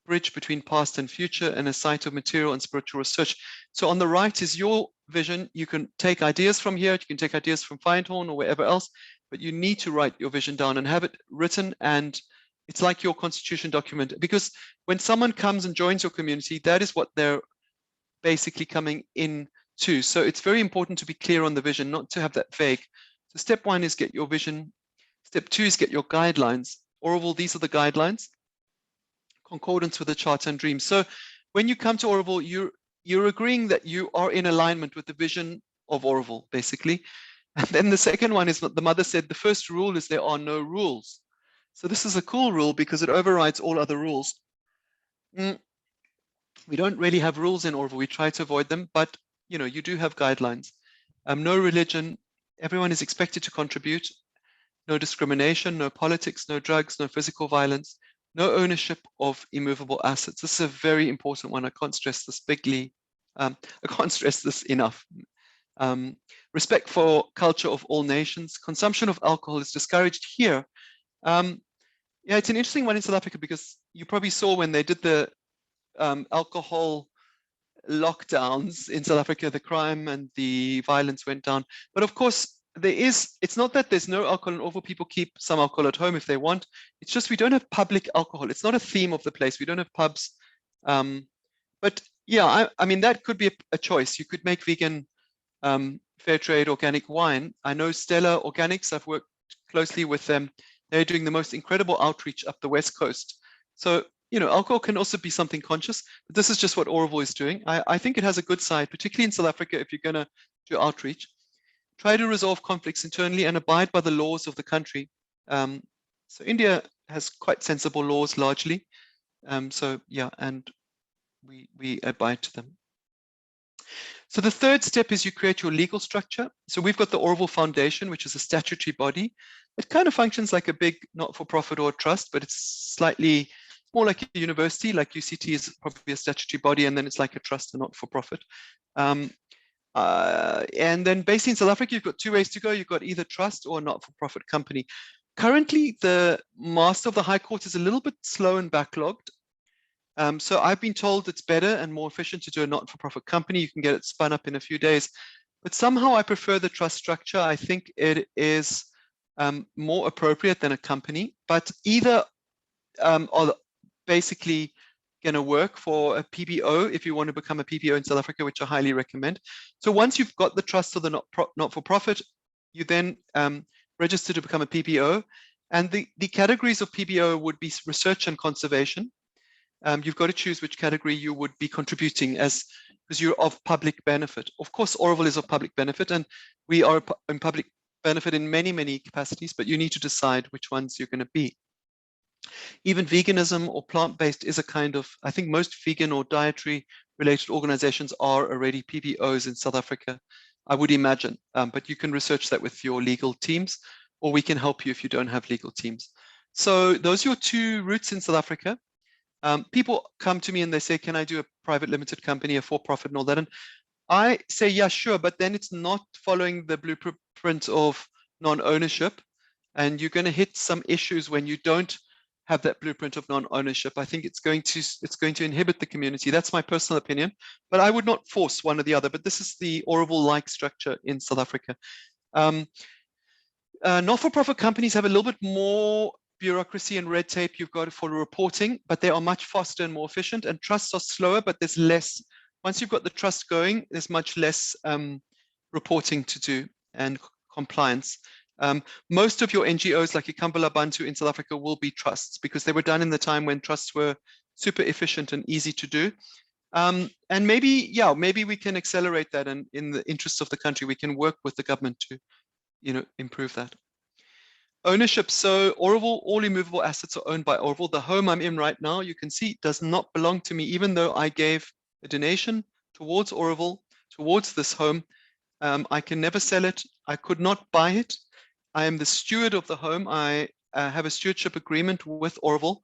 bridge between past and future, and a site of material and spiritual research. So on the right is your vision. You can take ideas from here, you can take ideas from Findhorn or wherever else, but you need to write your vision down and have it written, and it's like your constitution document, because when someone comes and joins your community, that is what they're basically coming in to. So it's very important to be clear on the vision, not to have that vague. So step one is get your vision. Step two is get your guidelines. Orville, these are the guidelines, concordance with the charter and dreams. So when you come to Orville, you're agreeing that you are in alignment with the vision of Orville, basically. And then the second one is what the mother said: the first rule is there are no rules. So this is a cool rule because it overrides all other rules. We don't really have rules in Orville. We try to avoid them, but you do have guidelines. No religion. Everyone is expected to contribute. No discrimination, no politics, no drugs, no physical violence, no ownership of immovable assets. This is a very important one. I can't stress this bigly. I can't stress this enough. Respect for culture of all nations. Consumption of alcohol is discouraged here. Yeah, it's an interesting one in South Africa, because you probably saw when they did the alcohol lockdowns in South Africa, the crime and the violence went down. But of course, it's not that there's no alcohol in Orville. People keep some alcohol at home if they want. It's just we don't have public alcohol. It's not a theme of the place. We don't have pubs. But yeah, I mean, that could be a choice. You could make vegan, fair trade, organic wine. I know Stella Organics. I've worked closely with them. They're doing the most incredible outreach up the West Coast. So, alcohol can also be something conscious, but this is just what Orville is doing. I think it has a good side, particularly in South Africa, if you're going to do outreach. Try to resolve conflicts internally and abide by the laws of the country. So India has quite sensible laws largely. So yeah, and we abide to them. So the third step is you create your legal structure. So we've got the Orville Foundation, which is a statutory body. It kind of functions like a big not-for-profit or a trust, but it's slightly more like a university. Like UCT is probably a statutory body, and then it's like a trust and not-for-profit. And then basically in South Africa, you've got two ways to go. You've got either trust or a not-for-profit company. Currently, the Master of the High Court is a little bit slow and backlogged. So I've been told it's better and more efficient to do a not-for-profit company. You can get it spun up in a few days. But somehow I prefer the trust structure. I think it is more appropriate than a company. But either are basically going to work for a PBO if you want to become a PBO in South Africa, which I highly recommend. So once you've got the trust or the not-for-profit, you then register to become a PBO. And the categories of PBO would be research and conservation. You've got to choose which category you would be contributing because you're of public benefit. Of course, Orville is of public benefit, and we are in public benefit in many, many capacities, but you need to decide which ones you're going to be. Even veganism or plant-based is a kind of, I think most vegan or dietary related organizations are already PBOs in South Africa, I would imagine, but you can research that with your legal teams, or we can help you if you don't have legal teams. So those are your two routes in South Africa. People come to me and they say, can I do a private limited company, a for-profit and all that? And I say, yeah, sure, but then it's not following the blueprint of non-ownership. And you're going to hit some issues when you don't have that blueprint of non-ownership. I think it's going to inhibit the community. That's my personal opinion, but I would not force one or the other. But this is the Oroville-like structure in South Africa. Not-for-profit companies have a little bit more bureaucracy and red tape you've got for reporting, but they are much faster and more efficient. And trusts are slower, but there's less. Once you've got the trust going, there's much less reporting to do and compliance. Most of your NGOs, like Ikambala Bantu in South Africa, will be trusts because they were done in the time when trusts were super efficient and easy to do. And maybe, yeah, maybe we can accelerate that, and in the interests of the country, we can work with the government to, improve that. Ownership. So Oroville, all immovable assets are owned by Oroville. The home I'm in right now, you can see, does not belong to me, even though I gave a donation towards Oroville, towards this home. I can never sell it. I could not buy it. I am the steward of the home. I have a stewardship agreement with Oroville.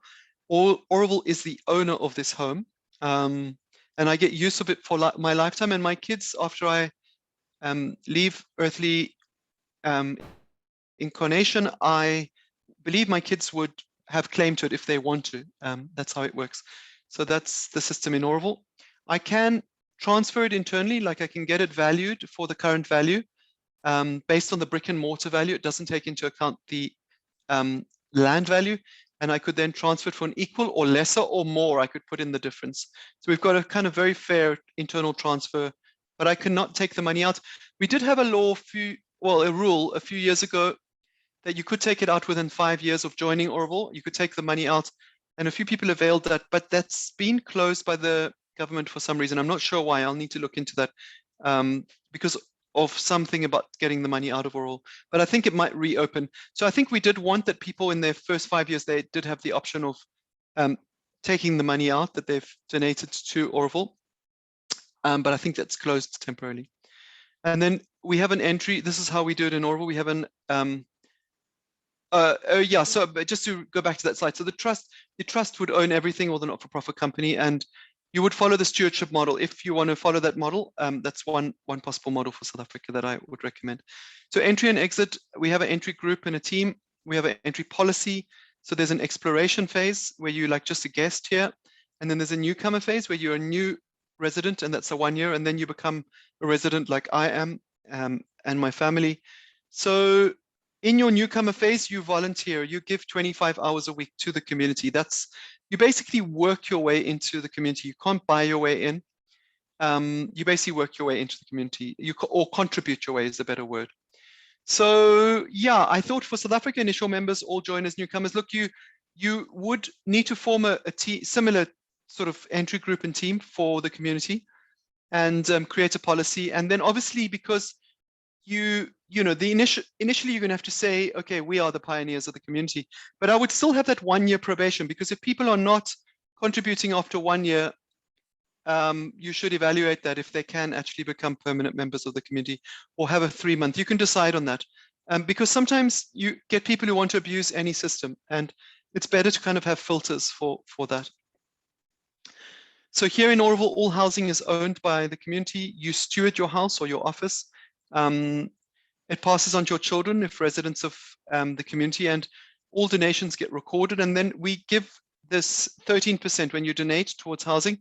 Oroville is the owner of this home. And I get use of it for my lifetime. And my kids, after I leave earthly incarnation, I believe my kids would have claim to it if they want to. That's how it works. So that's the system in Oroville. I can transfer it internally, like I can get it valued for the current value based on the brick and mortar value. It doesn't take into account the land value. And I could then transfer it for an equal or lesser or more. I could put in the difference. So we've got a kind of very fair internal transfer, but I cannot take the money out. We did have a law, a rule a few years ago that you could take it out within 5 years of joining Oroville. You could take the money out, and a few people availed that, but that's been closed by the government for some reason. I'm not sure why. I'll need to look into that because of something about getting the money out of Oroville, but I think it might reopen. So I think we did want that people in their first 5 years, they did have the option of taking the money out that they've donated to Oroville, but I think that's closed temporarily. And then we have an entry. This is how we do it in Oroville. We have an so just to go back to that slide. So the trust would own everything, or the not-for-profit company, and you would follow the stewardship model. If you want to follow that model, that's one possible model for South Africa that I would recommend. So entry and exit, we have an entry group and a team. We have an entry policy. So there's an exploration phase where you're like just a guest here. And then there's a newcomer phase where you're a new resident, and that's a 1 year. And then you become a resident like I am and my family. So in your newcomer phase, you volunteer, you give 25 hours a week to the community. You basically work your way into the community. You can't buy your way in. You basically work your way into the community, or contribute your way is a better word. So yeah, I thought for South Africa, initial members all join as newcomers. Look, you would need to form a similar sort of entry group and team for the community, and create a policy. And then obviously, because initially you're going to have to say, okay, we are the pioneers of the community, but I would still have that 1 year probation, because if people are not contributing after 1 year, you should evaluate that if they can actually become permanent members of the community, or have a 3 month. You can decide on that, because sometimes you get people who want to abuse any system, and it's better to kind of have filters for that. So here in Oroville, all housing is owned by the community. You steward your house or your office. It passes on to your children if residents of the community, and all donations get recorded. And then we give this 13% when you donate towards housing.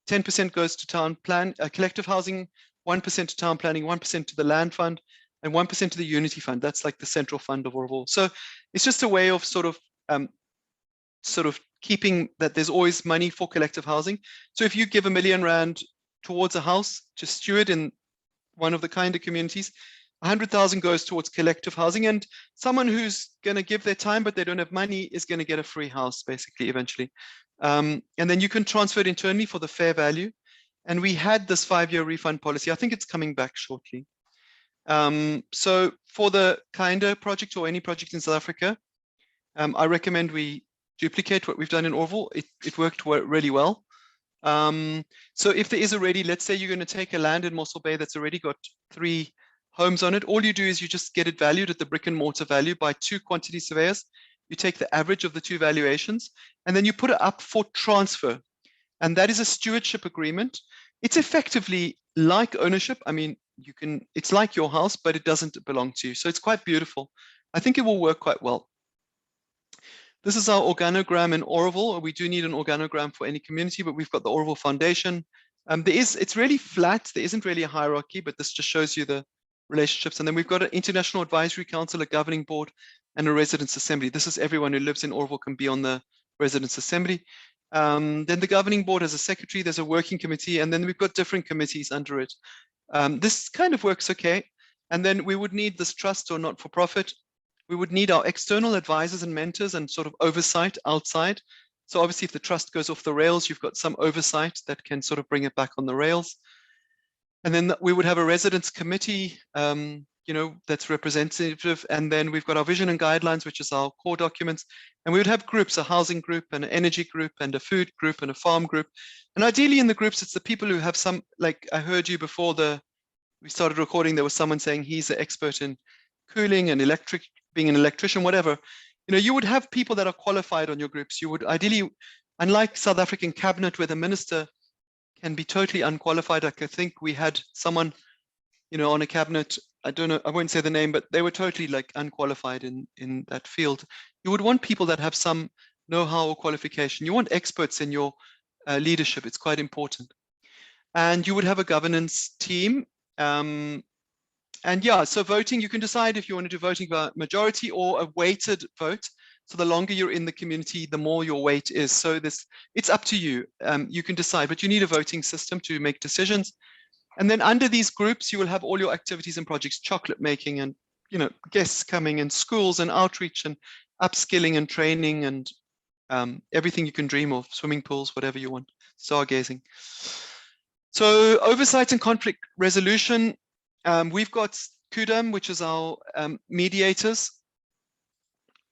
10% goes to town plan, collective housing, 1% to town planning, 1% to the land fund, and 1% to the unity fund. That's like the central fund of Oroville. So it's just a way of sort of keeping that there's always money for collective housing. So if you give R1 million towards a house to steward in one of the kinder communities, 100,000 goes towards collective housing, and someone who's going to give their time but they don't have money is going to get a free house basically eventually. And then you can transfer it internally for the fair value. And we had this 5-year refund policy. I think it's coming back shortly. So for the Kinder project, or any project in South Africa, I recommend we duplicate what we've done in Oroville. It worked really well. So if there is already, let's say you're going to take a land in Mossel Bay that's already got 3 homes on it, all you do is you just get it valued at the brick and mortar value by 2 quantity surveyors. You take the average of the two valuations, and then you put it up for transfer. And that is a stewardship agreement. It's effectively like ownership. I mean, it's like your house, but it doesn't belong to you. So it's quite beautiful. I think it will work quite well. This is our organogram in Oroville. We do need an organogram for any community, but we've got the Oroville Foundation. It's really flat. There isn't really a hierarchy, but this just shows you the relationships. And then we've got an International Advisory Council, a governing board, and a residents assembly. This is everyone who lives in Oroville can be on the residents assembly. Then the governing board has a secretary, there's a working committee, and then we've got different committees under it. This kind of works okay. And then we would need this trust or not-for-profit. We would need our external advisors and mentors and sort of oversight outside. So obviously if the trust goes off the rails, you've got some oversight that can sort of bring it back on the rails. And then we would have a residents committee, that's representative. And then we've got our vision and guidelines, which is our core documents. And we would have groups, a housing group, an energy group, and a food group, and a farm group. And ideally in the groups, it's the people who have some, like I heard you before we started recording, there was someone saying he's an expert in cooling and being an electrician, whatever. You would have people that are qualified on your groups. You would ideally, unlike South African cabinet where the minister can be totally unqualified. I think we had someone, on a cabinet, I don't know, I won't say the name, but they were totally like unqualified in that field. You would want people that have some know-how or qualification. You want experts in your leadership. It's quite important. And you would have a governance team. And yeah, so voting, you can decide if you want to do voting by majority or a weighted vote. So the longer you're in the community, the more your weight is. So it's up to you. You can decide, but you need a voting system to make decisions. And then under these groups, you will have all your activities and projects, chocolate making and, guests coming and schools and outreach and upskilling and training and everything you can dream of, swimming pools, whatever you want, stargazing. So oversight and conflict resolution. We've got KUDAM, which is our mediators.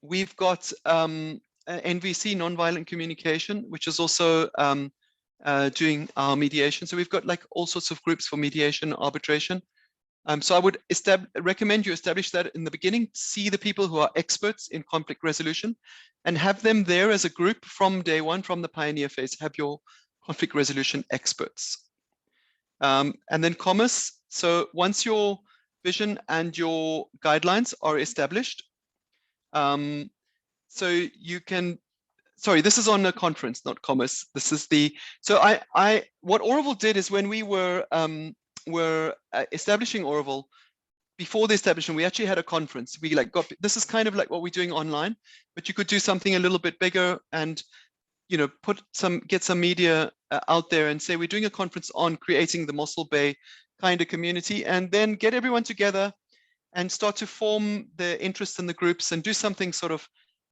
We've got NVC, nonviolent communication, which is also doing our mediation. So we've got like all sorts of groups for mediation, arbitration. So I would recommend you establish that in the beginning, see the people who are experts in conflict resolution and have them there as a group from day one, from the pioneer phase, have your conflict resolution experts. And then commerce. So once your vision and your guidelines are established, so you can, sorry, this is on a conference, not commerce. This is so what Oroville did is when we were establishing Oroville, before the establishment, we actually had a conference. We this is kind of like what we're doing online, but you could do something a little bit bigger and, get some media out there and say, we're doing a conference on creating the Mossel Bay kind of community, and then get everyone together and start to form the interest in the groups and do something sort of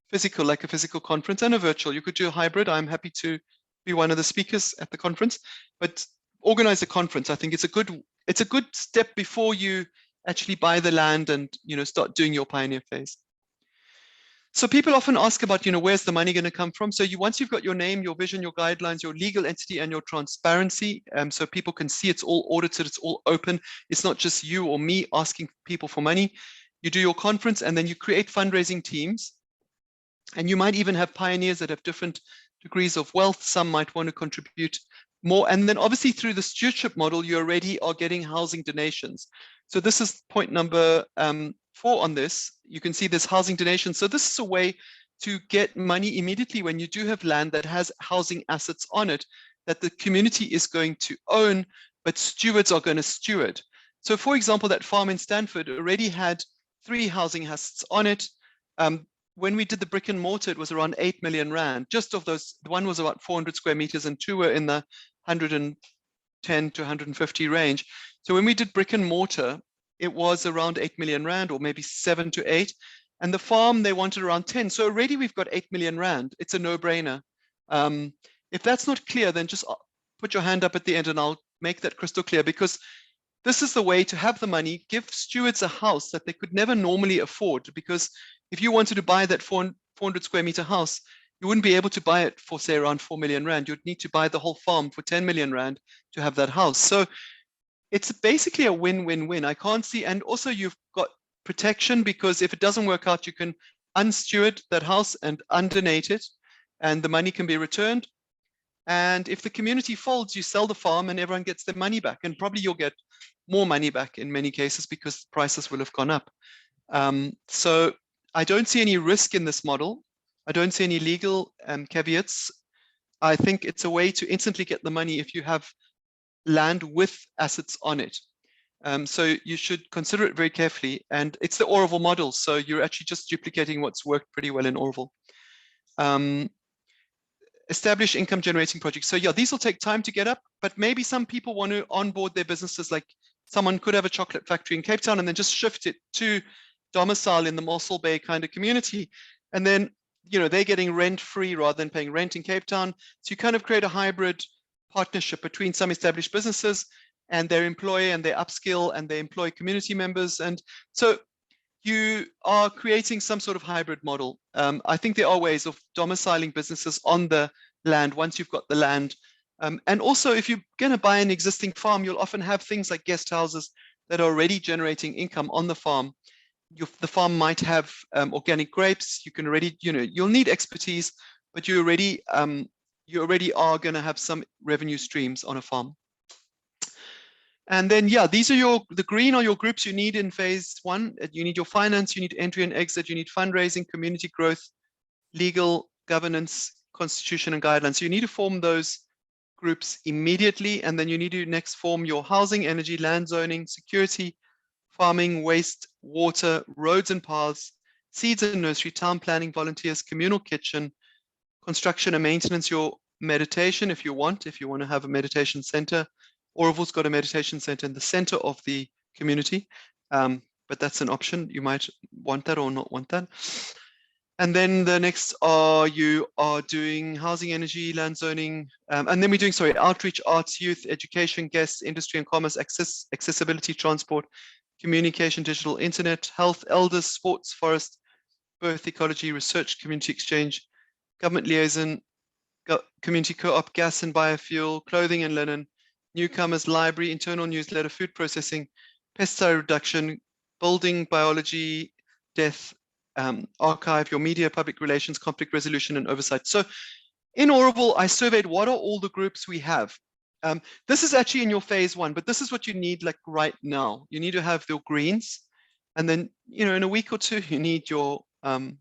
physical, like a physical conference and a virtual. You could do a hybrid. I'm happy to be one of the speakers at the conference, but organize a conference. I think it's a good step before you actually buy the land and, start doing your pioneer phase. So people often ask about, where's the money going to come from? So once you've got your name, your vision, your guidelines, your legal entity, and your transparency, so people can see it's all audited, it's all open. It's not just you or me asking people for money. You do your conference and then you create fundraising teams. And you might even have pioneers that have different degrees of wealth. Some might want to contribute more. And then obviously through the stewardship model, you already are getting housing donations. So this is point number 4 on this. You can see this housing donation. So this is a way to get money immediately when you do have land that has housing assets on it that the community is going to own, but stewards are going to steward. So for example, that farm in Stanford already had 3 housing assets on it. When we did the brick and mortar, it was around 8 million rand. Just of those, one was about 400 square meters and 2 were in the 110 to 150 range. So when we did brick and mortar, it was around 8 million rand or maybe 7 to 8. And the farm, they wanted around 10. So already we've got 8 million rand. It's a no-brainer. If that's not clear, then just put your hand up at the end and I'll make that crystal clear, because this is the way to have the money, give stewards a house that they could never normally afford. Because if you wanted to buy that 400 square meter house, you wouldn't be able to buy it for, say, around 4 million rand. You'd need to buy the whole farm for 10 million rand to have that house. So it's basically a win-win-win. I can't see, and also you've got protection, because if it doesn't work out, you can unsteward that house and undonate it, and the money can be returned. And if the community folds, you sell the farm and everyone gets their money back. And probably you'll get more money back in many cases because prices will have gone up. So I don't see any risk in this model. I don't see any legal caveats. I think it's a way to instantly get the money if you have land with assets on it. So you should consider it very carefully. And it's the Oroville model. So you're actually just duplicating what's worked pretty well in Oroville. Establish income generating projects. So yeah, these will take time to get up, but maybe some people want to onboard their businesses. Like someone could have a chocolate factory in Cape Town and then just shift it to domicile in the Mossel Bay kind of community. And then, you know, they're getting rent free rather than paying rent in Cape Town. So you kind of create a hybrid partnership between some established businesses and their employee, and they upskill and they employ community members. And so you are creating some sort of hybrid model. I think there are ways of domiciling businesses on the land once you've got the land. And also, if you're going to buy an existing farm, you'll often have things like guest houses that are already generating income on the farm. The farm might have organic grapes. You can already, you know, you'll need expertise, but you already are going to have some revenue streams on a farm. And then, yeah, these are the green are your groups you need in phase one. You need your finance, you need entry and exit, you need fundraising, community growth, legal, governance, constitution, and guidelines. So you need to form those groups immediately. And then you need to next form your housing, energy, land zoning, security, farming, waste, water, roads and paths, seeds and nursery, town planning, volunteers, communal kitchen, construction and maintenance, your meditation if you want to have a meditation center. Oroville's got a meditation center in the center of the community, but that's an option. You might want that or not want that. And then the next you are doing housing, energy, land zoning, and then we're doing, outreach, arts, youth, education, guests, industry and commerce, accessibility, transport, communication, digital, internet, health, elders, sports, forest, birth, ecology, research, community exchange, government liaison, community co-op, gas and biofuel, clothing and linen, newcomers, library, internal newsletter, food processing, pesticide reduction, building, biology, death, archive, your media, public relations, conflict resolution, and oversight. So in Oroville, I surveyed what are all the groups we have. This is actually in your phase one, but this is what you need like right now. You need to have your greens, and then, you know, in a week or two, you need your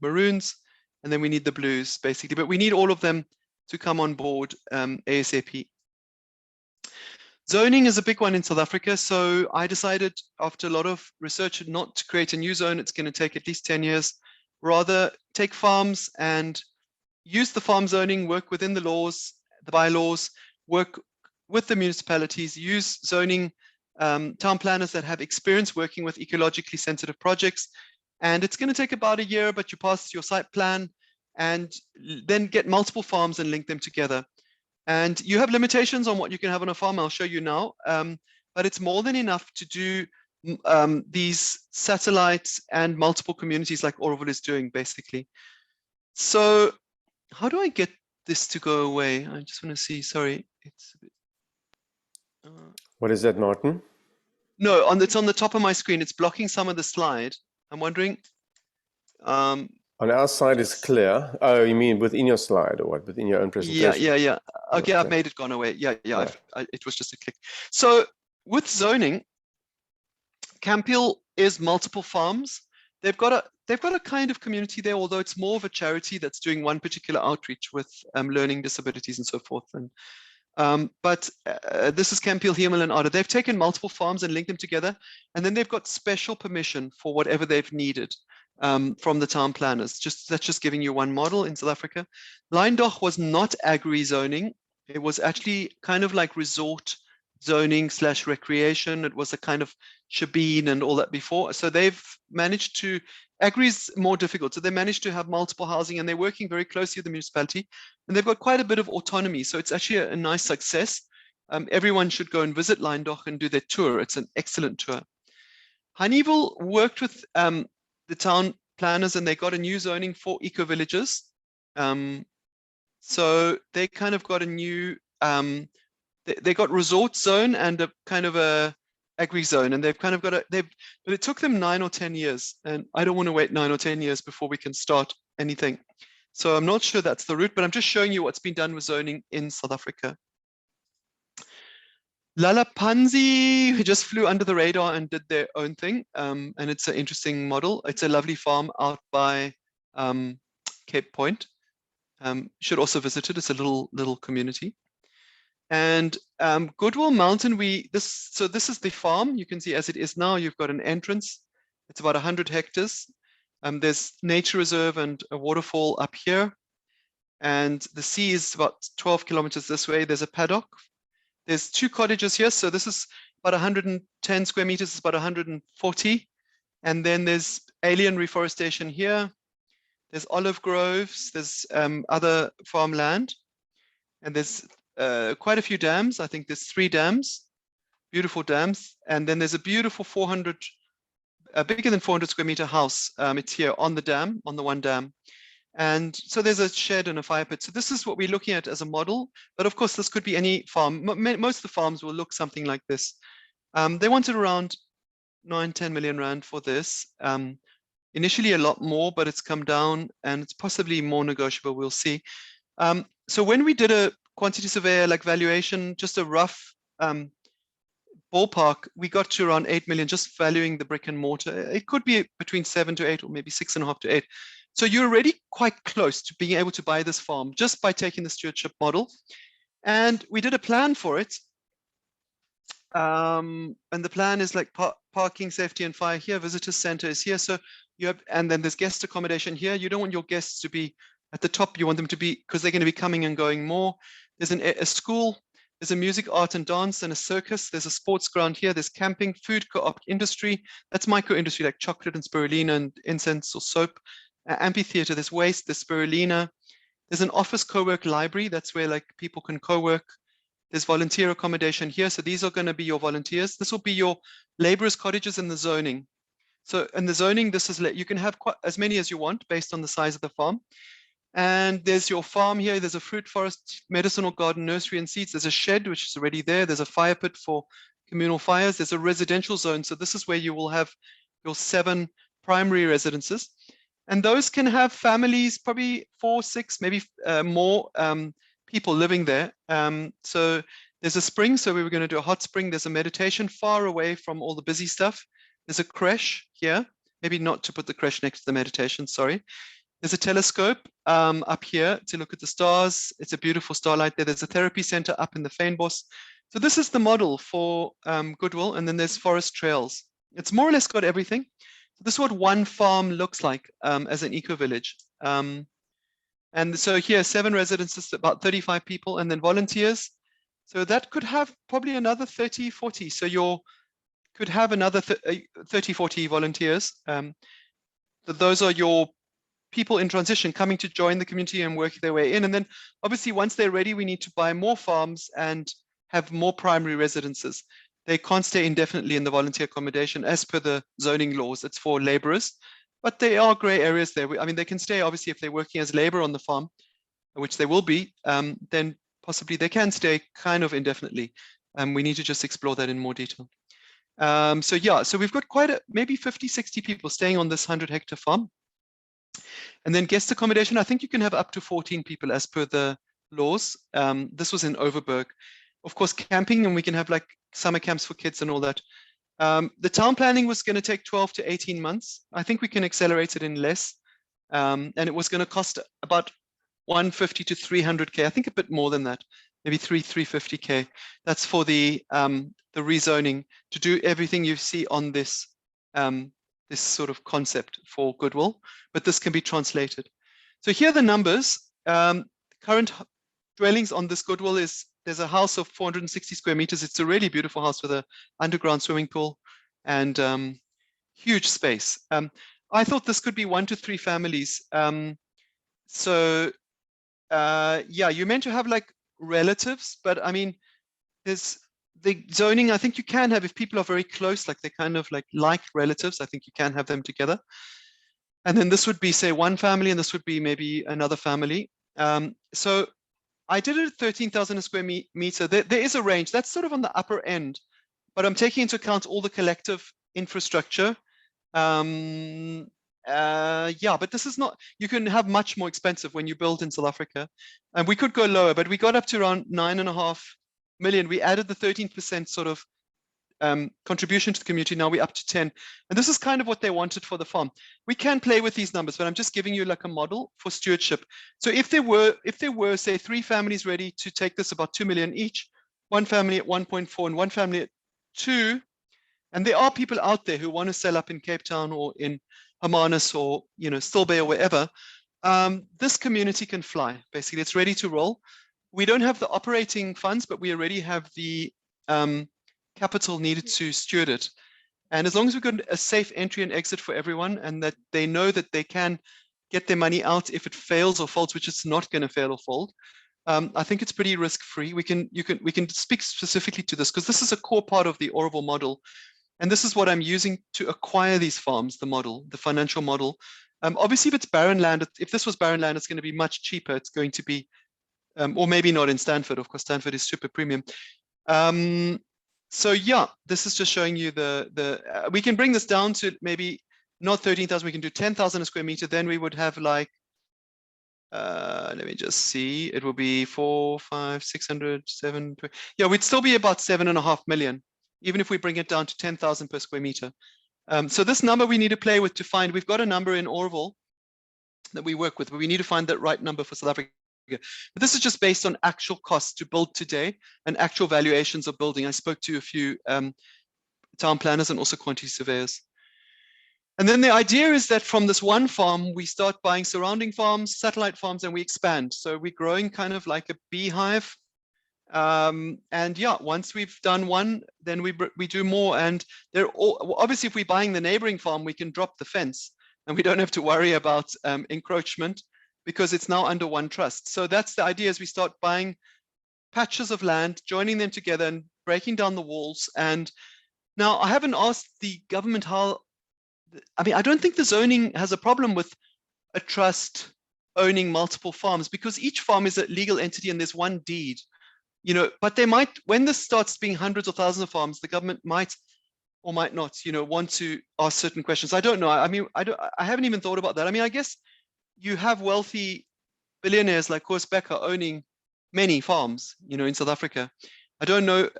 maroons, and then we need the blues, basically. But we need all of them to come on board ASAP. Zoning is a big one in South Africa. So I decided after a lot of research not to create a new zone. It's going to take at least 10 years. Rather take farms and use the farm zoning, work within the laws, the bylaws, work with the municipalities, use zoning town planners that have experience working with ecologically sensitive projects. And it's going to take about a year, but you pass your site plan and then get multiple farms and link them together. And you have limitations on what you can have on a farm. I'll show you now, but it's more than enough to do these satellites and multiple communities like Oroville is doing, basically. So how do I get this to go away? I just want to see, sorry. It's a bit, what is that, Martin? No, it's on the top of my screen. It's blocking some of the slide. I'm wondering. On our side is clear. Oh, you mean within your slide or what? Within your own presentation? Yeah. Okay, I've made it gone away. Yeah. Right. It was just a click. So with zoning, Campiel is multiple farms. They've got a kind of community there, although it's more of a charity that's doing one particular outreach with learning disabilities and so forth. And but this is Campiel, Hemel and Ada. They've taken multiple farms and linked them together, and then they've got special permission for whatever they've needed. From the town planners. That's just giving you one model in South Africa. Lynedagh was not agri zoning. It was actually kind of like resort zoning / recreation. It was a kind of shebeen and all that before. So they've managed to, agri is more difficult. So they managed to have multiple housing, and they're working very closely with the municipality, and they've got quite a bit of autonomy. So it's actually a nice success. Everyone should go and visit Lynedagh and do their tour. It's an excellent tour. Honeyville worked with the town planners, and they got a new zoning for eco villages. So they kind of got a new, they got resort zone and a kind of a agri zone, and they've kind of got but it took them 9 or 10 years, and I don't want to wait 9 or 10 years before we can start anything. So I'm not sure that's the route, but I'm just showing you what's been done with zoning in South Africa. Lalapanzi just flew under the radar and did their own thing, and it's an interesting model. It's a lovely farm out by Cape Point. Should also visit it. It's a little community. And Goodwill Mountain, so this is the farm. You can see as it is now, you've got an entrance. It's about 100 hectares. There's nature reserve and a waterfall up here. And the sea is about 12 kilometers this way. There's a paddock. There's 2 cottages here. So this is about 110 square meters, it's about 140. And then there's alien reforestation here. There's olive groves, there's other farmland. And there's quite a few dams. I think there's 3 dams, beautiful dams. And then there's a beautiful bigger than 400 square meter house. It's here on the dam, on the one dam. And so there's a shed and a fire pit. So this is what we're looking at as a model. But of course, this could be any farm. Most of the farms will look something like this. They wanted around 9-10 million rand for this. Initially a lot more, but it's come down and it's possibly more negotiable. We'll see. So when we did a quantity surveyor like valuation, just a rough ballpark, we got to around 8 million just valuing the brick and mortar. It could be between 7 to 8 or maybe 6.5 to 8. So you're already quite close to being able to buy this farm just by taking the stewardship model. And we did a plan for it. And the plan is like parking, safety and fire here, visitor center is here. So you have, and then there's guest accommodation here. You don't want your guests to be at the top. You want them to be, because they're going to be coming and going more. There's a school, there's a music, art and dance and a circus. There's a sports ground here. There's camping, food, co-op industry. That's micro industry like chocolate and spirulina and incense or soap. Amphitheater, there's waste, there's spirulina. There's an office co-work library. That's where like people can co-work. There's volunteer accommodation here. So these are going to be your volunteers. This will be your laborers' cottages in the zoning. So in the zoning, this is, you can have quite as many as you want based on the size of the farm. And there's your farm here. There's a fruit forest, medicinal garden, nursery and seeds. There's a shed, which is already there. There's a fire pit for communal fires. There's a residential zone. So this is where you will have your 7 primary residences. And those can have families, probably 4, 6, maybe more people living there. So there's a spring. So we were going to do a hot spring. There's a meditation far away from all the busy stuff. There's a creche here. Maybe not to put the creche next to the meditation, sorry. There's a telescope up here to look at the stars. It's a beautiful starlight there. There's a therapy center up in the Fynbos. So this is the model for Goodwill. And then there's forest trails. It's more or less got everything. This is what one farm looks like as an eco-village. And so here, 7 residences, about 35 people, and then volunteers. So that could have probably another 30, 40. So you could have another 30, 40 volunteers. Those are your people in transition coming to join the community and work their way in. And then obviously once they're ready, we need to buy more farms and have more primary residences. They can't stay indefinitely in the volunteer accommodation as per the zoning laws. It's for laborers, but there are gray areas there. I mean, they can stay, obviously, if they're working as labor on the farm, which they will be, then possibly they can stay kind of indefinitely. We need to just explore that in more detail. So yeah, so we've got maybe 50, 60 people staying on this 100-hectare farm. And then guest accommodation, I think you can have up to 14 people as per the laws. This was in Overberg. Of course, camping, and we can have like summer camps for kids and all that. The town planning was going to take 12 to 18 months. I think we can accelerate it in less. And it was going to cost about 150 to 300K. I think a bit more than that, maybe 350K. That's for the rezoning to do everything you see on this this sort of concept for Goodwill, but this can be translated. So here are the numbers. Current dwellings on this Goodwill is, there's a house of 460 square meters. It's a really beautiful house with an underground swimming pool and huge space. I thought this could be 1 to 3 families. Yeah, you're meant to have like relatives, but I mean, there's the zoning, I think you can have, if people are very close, like they kind of like relatives, I think you can have them together. And then this would be, say, 1 family, and this would be maybe another family. So I did it at 13,000 a square meter. There is a range. That's sort of on the upper end. but I'm taking into account all the collective infrastructure. Yeah, but this is not, you can have much more expensive when you build in South Africa. And we could go lower, but we got up to around 9.5 million. We added the 13% sort of contribution to the community. Now we're up to 10. And this is kind of what they wanted for the farm. We can play with these numbers, but I'm just giving you like a model for stewardship. So if there were, say, 3 families ready to take this about 2 million each, one family at 1.4 and one family at 2, and there are people out there who want to sell up in Cape Town or in Hermanus or, you know, Stilbaai or wherever, this community can fly. Basically, it's ready to roll. We don't have the operating funds, but we already have the capital needed to steward it. And as long as we've got a safe entry and exit for everyone, and that they know that they can get their money out if it fails or folds, which it's not going to fail or fold, I think it's pretty risk-free. We can speak specifically to this because this is a core part of the Oroville model. And this is what I'm using to acquire these farms, the model, the financial model. Obviously, if it's barren land, if this was barren land, it's going to be much cheaper. It's going to be, or maybe not in Stanford. Of course, Stanford is super premium. So yeah, this is just showing you we can bring this down to maybe not 13,000. We can do 10,000 a square meter. Then we would have like, let me just see. It will be 4, 5, 600, 7. Yeah, we'd still be about 7.5 million. Even if we bring it down to 10,000 per square meter. So this number we need to play with to find, we've got a number in Oroville that we work with, but we need to find that right number for South Africa. But this is just based on actual costs to build today and actual valuations of building. I spoke to a few town planners and also quantity surveyors. And then the idea is that from this one farm, we start buying surrounding farms, satellite farms, and we expand. So we're growing kind of like a beehive. And yeah, once we've done one, then we do more. And they're all, obviously, if we're buying the neighboring farm, we can drop the fence and we don't have to worry about encroachment because it's now under one trust. So that's the idea, is we start buying patches of land, joining them together and breaking down the walls. And now I haven't asked the government how, I mean, I don't think the zoning has a problem with a trust owning multiple farms because each farm is a legal entity and there's one deed. You know, but they might, when this starts being hundreds or thousands of farms, the government might or might not, you know, want to ask certain questions. I don't know. I mean, I haven't even thought about that. I mean, I guess you have wealthy billionaires like Koos Becker owning many farms, you know, in South Africa. I don't know.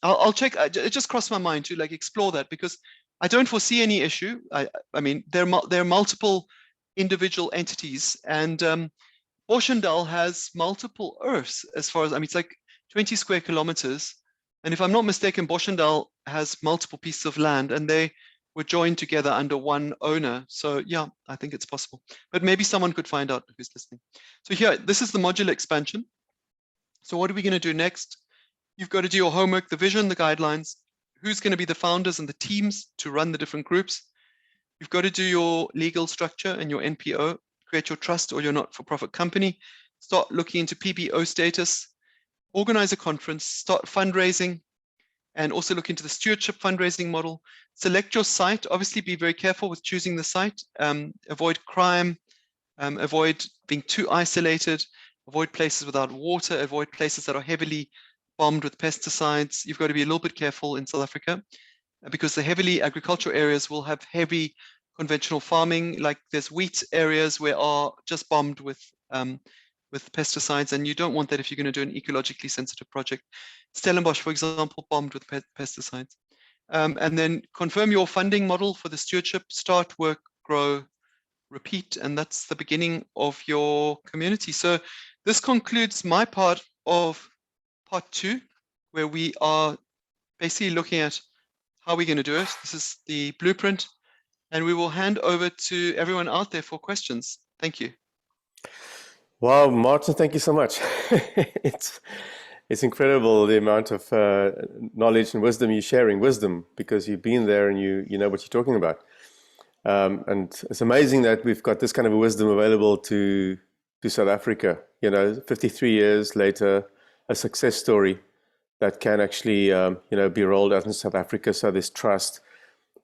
I'll check. It just crossed my mind to like explore that because I don't foresee any issue. I mean, there are multiple individual entities, and Boschendal has multiple earths as far as, I mean, it's like 20 square kilometers. And if I'm not mistaken, Boschendal has multiple pieces of land and they were joined together under one owner. So yeah, I think it's possible, but maybe someone could find out who's listening. So here, this is the modular expansion. So what are we going to do next? You've got to do your homework, the vision, the guidelines, who's going to be the founders and the teams to run the different groups. You've got to do your legal structure and your NPO, create your trust or your not-for-profit company, start looking into PBO status, organize a conference, start fundraising, and also look into the stewardship fundraising model. Select your site. Obviously, be very careful with choosing the site. Avoid crime, avoid being too isolated, avoid places without water, avoid places that are heavily bombed with pesticides. You've got to be a little bit careful in South Africa because the heavily agricultural areas will have heavy conventional farming. Like there's wheat areas where are just bombed with pesticides, and you don't want that if you're going to do an ecologically sensitive project. Stellenbosch, for example, bombed with pesticides. And then confirm your funding model for the stewardship, start, work, grow, repeat, and that's the beginning of your community. So this concludes my part of part 2, where we are basically looking at how we're going to do it. This is the blueprint, and we will hand over to everyone out there for questions. Thank you. Wow, Martin, thank you so much. It's incredible the amount of knowledge and wisdom you're sharing. Wisdom, because you've been there and you know what you're talking about. And it's amazing that we've got this kind of wisdom available to South Africa. You know, 53 years later, a success story that can actually be rolled out in South Africa. So there's trust.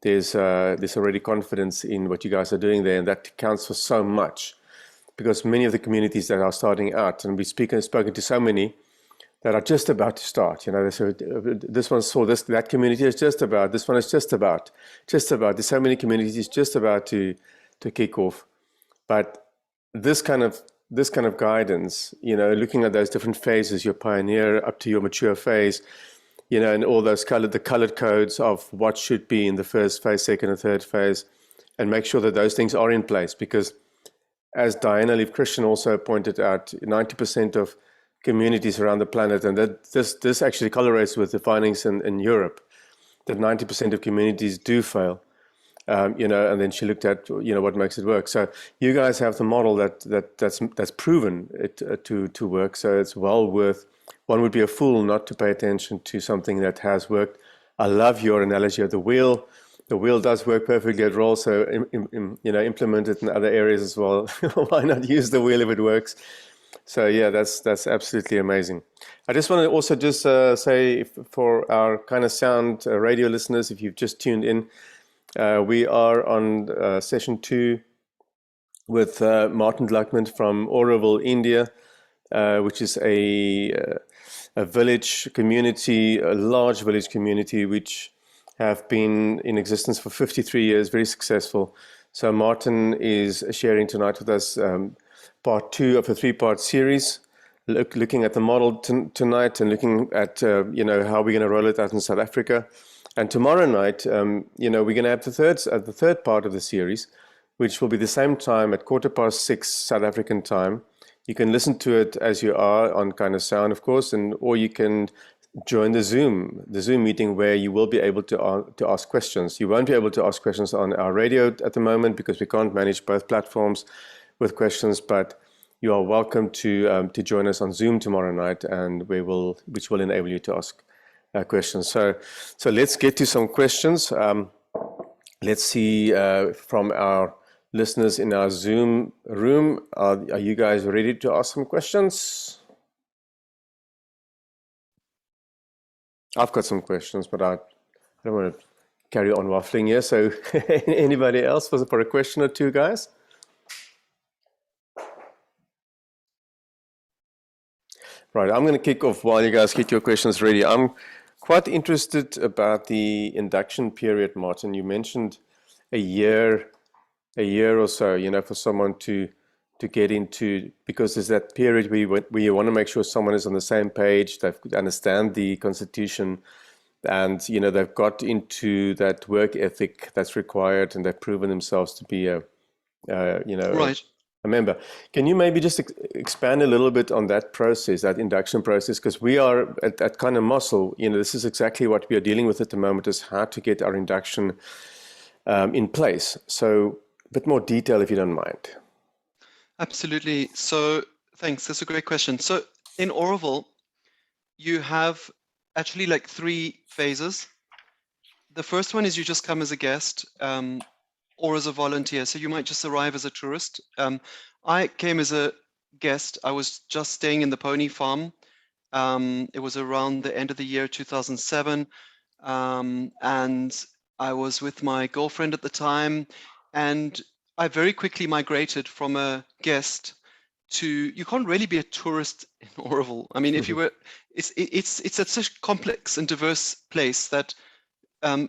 There's already confidence in what you guys are doing there, and that counts for so much. Because many of the communities that are starting out, and we've spoken to so many, that are just about to start. So this one saw this, that community is just about, this one is just about. There's so many communities just about to kick off. But this kind of guidance, looking at those different phases, your pioneer up to your mature phase, and all those the colored codes of what should be in the first phase, second and third phase, and make sure that those things are in place. Because as Diana Leaf Christian also pointed out, 90% of communities around the planet, and that this actually correlates with the findings in Europe, that 90% of communities do fail. And then she looked at what makes it work. So you guys have the model that's proven it to work. So it's well worth. One would be a fool not to pay attention to something that has worked. I love your analogy of the wheel. The wheel does work perfectly at Roll, so implement it in other areas as well. Why not use the wheel if it works? So yeah, that's absolutely amazing. I just want to also just say for our kind of sound radio listeners, if you've just tuned in, we are on session 2 with Martin Gluckman from Auroville, India, which is a village community, a large village community, which have been in existence for 53 years, very successful. So Martin is sharing tonight with us part 2 of a 3-part series, looking at the model tonight and looking at how we're going to roll it out in South Africa. And tomorrow night, we're going to have the third part of the series, which will be the same time at 6:15 South African time. You can listen to it as you are on kind of sound, of course, or you can join the Zoom meeting where you will be able to ask questions. You won't be able to ask questions on our radio at the moment because we can't manage both platforms with questions, but you are welcome to join us on Zoom tomorrow night, and which will enable you to ask questions. So let's get to some questions. Let's see from our listeners in our Zoom room. Are you guys ready to ask some questions? I've got some questions, but I don't want to carry on waffling here. So anybody else for a question or two, guys? Right, I'm going to kick off while you guys get your questions ready. I'm quite interested about the induction period, Martin. You mentioned a year or so, for someone to get into, because there's that period where you want to make sure someone is on the same page, they understand the Constitution, and they've got into that work ethic that's required, and they've proven themselves to be Right. a member. Can you maybe just expand a little bit on that process, that induction process? Because we are at kind of muscle, this is exactly what we are dealing with at the moment, is how to get our induction in place. So a bit more detail, if you don't mind. Absolutely. So thanks. That's a great question. So in Auroville, you have actually like 3 phases. The first one is you just come as a guest or as a volunteer. So you might just arrive as a tourist. I came as a guest. I was just staying in the pony farm. It was around the end of the year 2007. And I was with my girlfriend at the time. And I very quickly migrated from a guest to, you can't really be a tourist in Auroville. I mean, if you were, it's at such a complex and diverse place that, I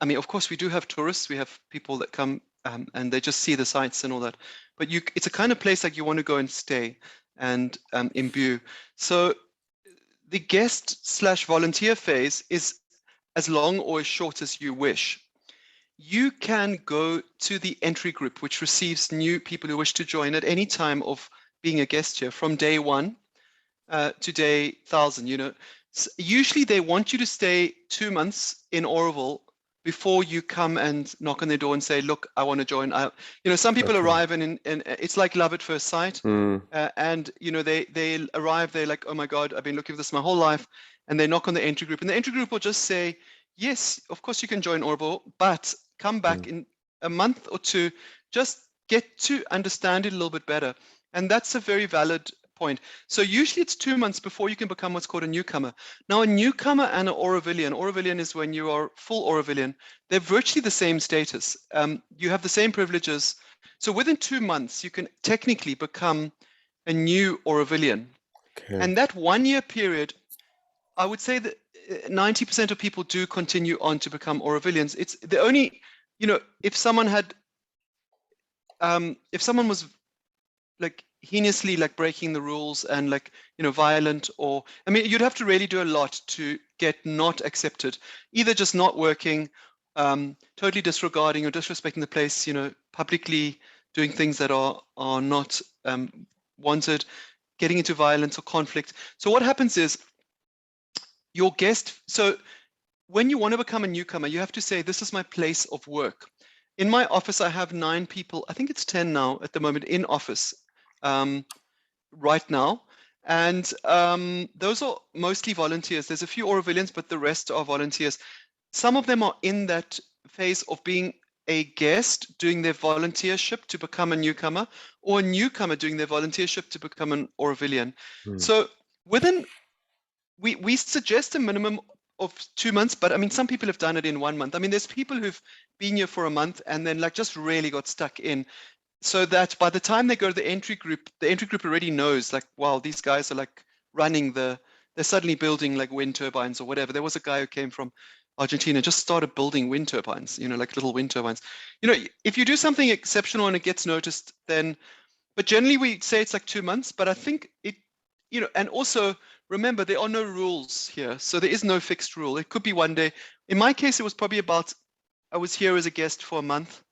mean, of course, we do have tourists. We have people that come and they just see the sights and all that. But it's a kind of place like you want to go and stay and imbue. So the guest/volunteer phase is as long or as short as you wish. You can go to the entry group, which receives new people who wish to join at any time of being a guest here, from day 1 to day 1,000. So usually they want you to stay 2 months in Auroville before you come and knock on their door and say, look, I want to join. Some people arrive and it's like love at first sight. And they arrive, they're like, oh my God, I've been looking for this my whole life. And they knock on the entry group, and the entry group will just say, yes, of course you can join Auroville, but come back in a month or 2, just get to understand it a little bit better. And that's a very valid point. So usually it's 2 months before you can become what's called a newcomer. Now, a newcomer and an Aurovillian is when you are full Aurovillian. They're virtually the same status. You have the same privileges. So within 2 months, you can technically become a new Aurovillian. Okay. And that 1-year period I would say that 90% of people do continue on to become Aurovilians. It's the only, if someone was like heinously like breaking the rules and like, violent, or, I mean, you'd have to really do a lot to get not accepted, either just not working, totally disregarding or disrespecting the place, publicly doing things that are not wanted, getting into violence or conflict. So what happens is your guest, so when you want to become a newcomer, you have to say, this is my place of work. In my office, I have 9 people, I think it's 10 now at the moment in office right now. And those are mostly volunteers. There's a few Aurovilians, but the rest are volunteers. Some of them are in that phase of being a guest doing their volunteership to become a newcomer, or a newcomer doing their volunteership to become an Aurovilian. So we suggest a minimum of 2 months, but I mean, some people have done it in 1 month. I mean, there's people who've been here for a month and then like just really got stuck in, so that by the time they go to the entry group already knows like, wow, these guys are like running they're suddenly building like wind turbines or whatever. There was a guy who came from Argentina, just started building wind turbines, like little wind turbines. If you do something exceptional and it gets noticed, then, but generally we say it's like 2 months, but I think it, and also remember, there are no rules here. So there is no fixed rule. It could be one day. In my case, it was probably I was here as a guest for a month